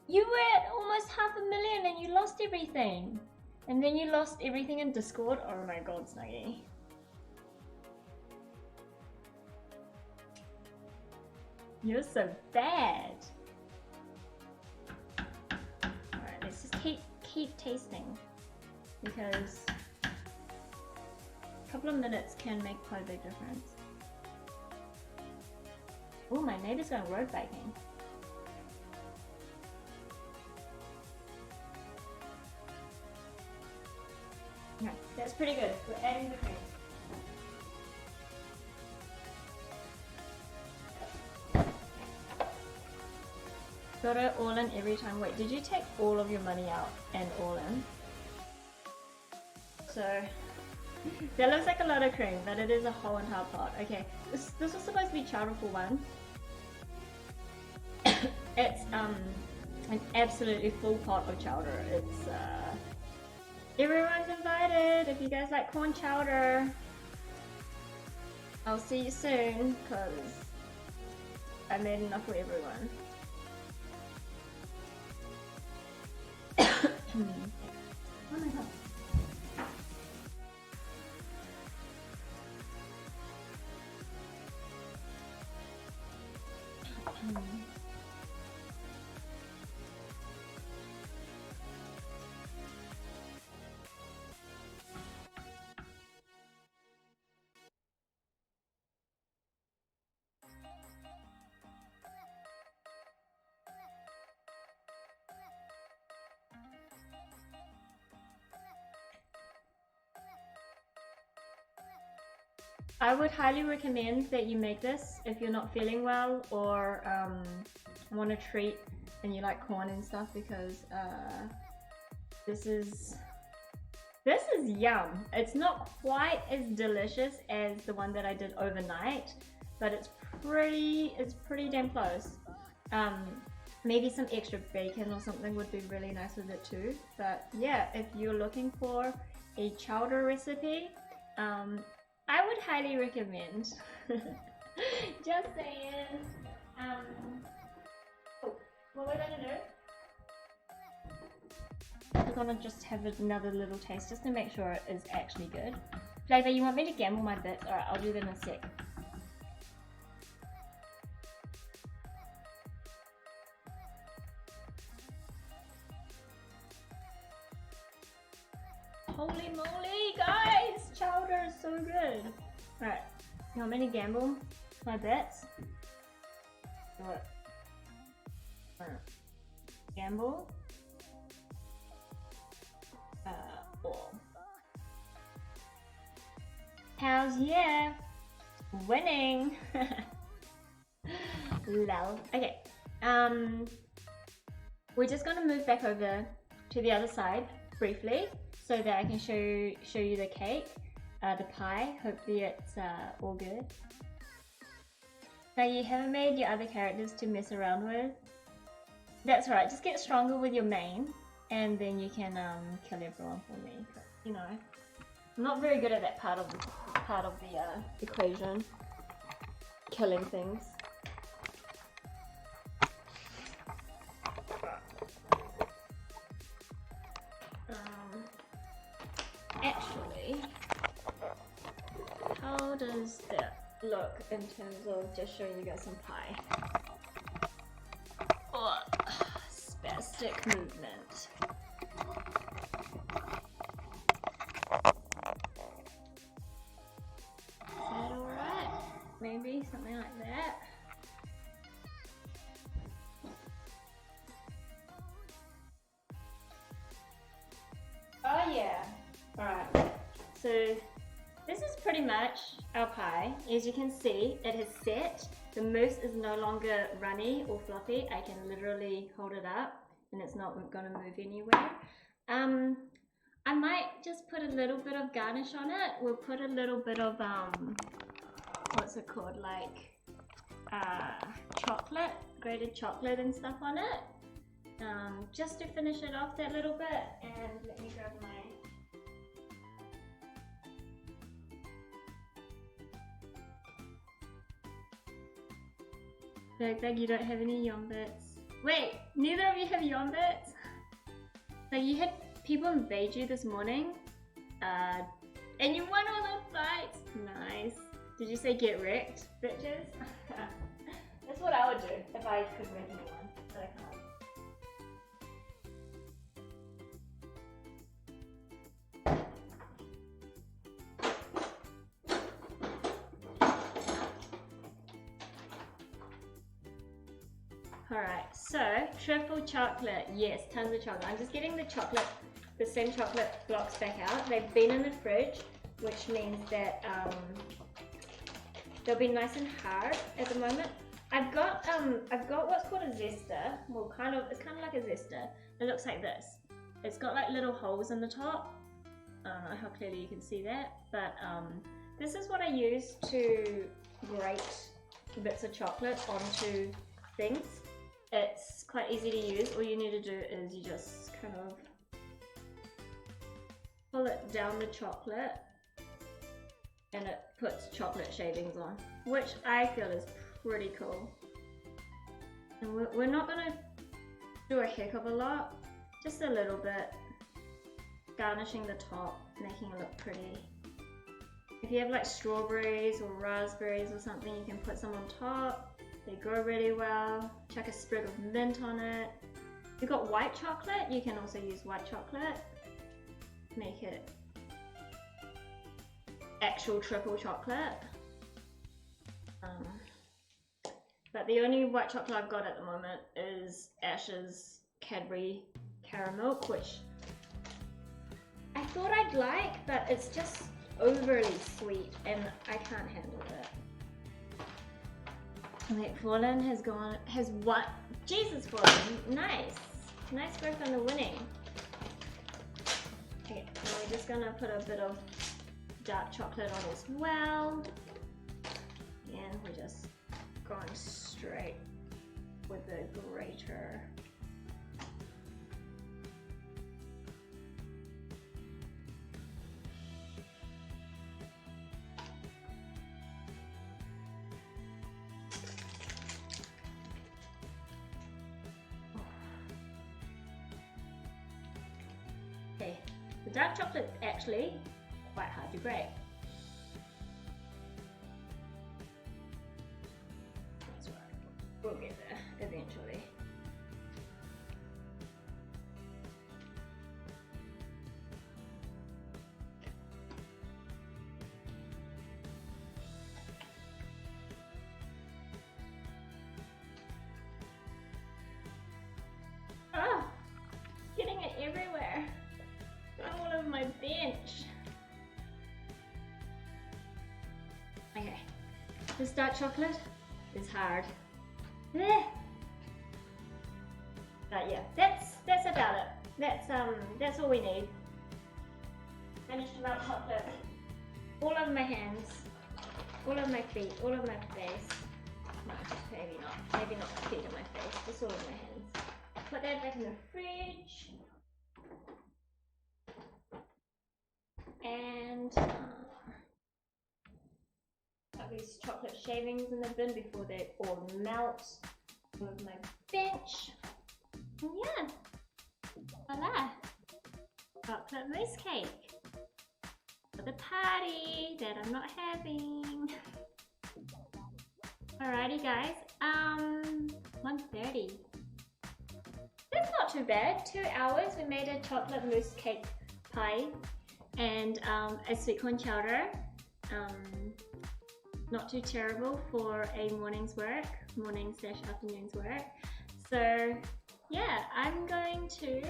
You were at almost 500,000 and you lost everything. And then you lost everything in Discord. Oh my god, Snuggy. You're so bad. Alright, let's just keep tasting. Because a couple of minutes can make quite a big difference. Oh, my neighbor's going road biking. Okay, that's pretty good. We're adding the cream. Got it all in every time. Wait, did you take all of your money out and all in? So That looks like a lot of cream, but it is a whole entire pot. Okay, this was supposed to be chowder for one. It's an absolutely full pot of chowder. It's everyone's invited if you guys like corn chowder. I'll see you soon because I made enough for everyone. Oh my god. I would highly recommend that you make this if you're not feeling well or want a treat and you like corn and stuff, because this is yum. It's not quite as delicious as the one that I did overnight, but it's pretty damn close. Maybe some extra bacon or something would be really nice with it too. But yeah, if you're looking for a chowder recipe, I would highly recommend. Just saying. Oh, what we're gonna do, we're gonna just have another little taste just to make sure it is actually good. Flavor, you want me to gamble my bits? Alright, I'll do that in a sec. Holy moly, guys! Chowder is so good. Alright, you want me to gamble my bets? What? Gamble? All. Hells yeah! Winning! Lol. Okay, we're just gonna move back over to the other side briefly, so that I can show you the cake, the pie. Hopefully it's all good. Now you haven't made your other characters to mess around with. That's right, just get stronger with your main, and then you can kill everyone for me. You know, I'm not very good at that part of the equation, killing things. Actually, how does that look in terms of just showing you guys some pie? Oh, spastic movement. Is that alright? Maybe something like that. Oh yeah. Alright, so this is pretty much our pie. As you can see, it has set. The mousse is no longer runny or fluffy. I can literally hold it up and it's not gonna move anywhere. I might just put a little bit of garnish on it. We'll put a little bit of, what's it called, like chocolate, grated chocolate and stuff on it. Just to finish it off that little bit. And let me grab my Like you don't have any yum bits. Wait, neither of you have yum bits? Like you had people invade you this morning, and you won all the fights. Nice. Did you say get wrecked, bitches? That's what I would do if I could wreck anyone, but I can't. Alright, so triple chocolate. Yes, tons of chocolate. I'm just getting the same chocolate blocks back out. They've been in the fridge, which means that they'll be nice and hard at the moment. I've got what's called a zester. Well, it's kind of like a zester. It looks like this. It's got like little holes in the top. I don't know how clearly you can see that, but this is what I use to grate bits of chocolate onto things. It's quite easy to use. All you need to do is you just kind of pull it down the chocolate and it puts chocolate shavings on, which I feel is pretty cool. And we're not gonna do a heck of a lot, just a little bit, garnishing the top, making it look pretty. If you have like strawberries or raspberries or something, you can put some on top. They grow really well. Chuck a sprig of mint on it. If you've got white chocolate, you can also use white chocolate. Make it actual triple chocolate. But the only white chocolate I've got at the moment is Ash's Cadbury Caramel, which I thought I'd like, but it's just overly sweet and I can't handle it. Wait, Fallen has what? Jesus, Fallen, nice. Nice work on the winning. Okay, now we're just gonna put a bit of dark chocolate on as well. And we're just going straight with the grater. Okay, the dark chocolate's actually quite hard to grate. That's right, we'll get there eventually. Ah, getting it everywhere. All over my bench. Okay, this dark chocolate is hard. But yeah, that's about it. That's all we need. Finished about chocolate. All over my hands, all over my feet, all over my face. No, maybe not. Maybe not my feet and my face, just all over my hands. Put that back in the fridge. And put these chocolate shavings in the bin before they all melt. Move my bench. And yeah, voila! Chocolate mousse cake for the party that I'm not having. Alrighty guys, 1:30. That's not too bad. 2 hours. We made a chocolate mousse cake pie and a sweet corn chowder. Not too terrible for a morning/afternoon's work. So yeah, I'm going to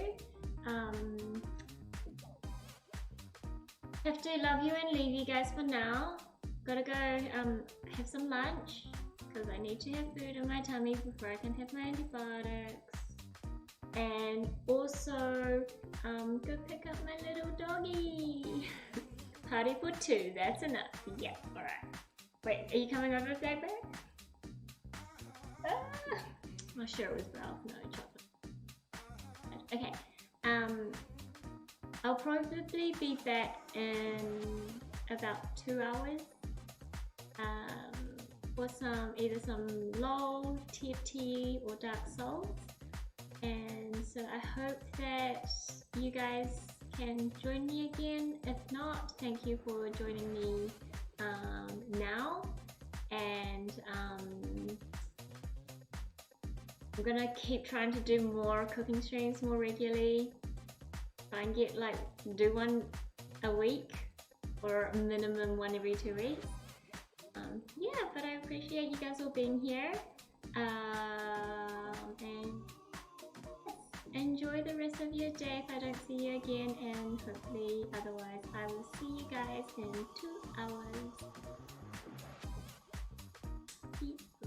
have to love you and leave you guys for now. Gotta go have some lunch because I need to have food in my tummy before I can have my antibiotics. And also go pick up my little doggy. Party for 2, that's enough. Yeah, alright. Wait, are you coming over with Blackberry? I'm sure it was Ralph, no chocolate. Okay, I'll probably be back in about 2 hours for either some LOL, TFT or Dark Souls. And so I hope that you guys can join me again. If not, thank you for joining me now. And I'm gonna keep trying to do more cooking streams more regularly. Try and get do one a week or a minimum one every 2 weeks. Yeah, but I appreciate you guys all being here. And enjoy the rest of your day if I don't see you again, and hopefully otherwise I will see you guys in 2 hours. Peace.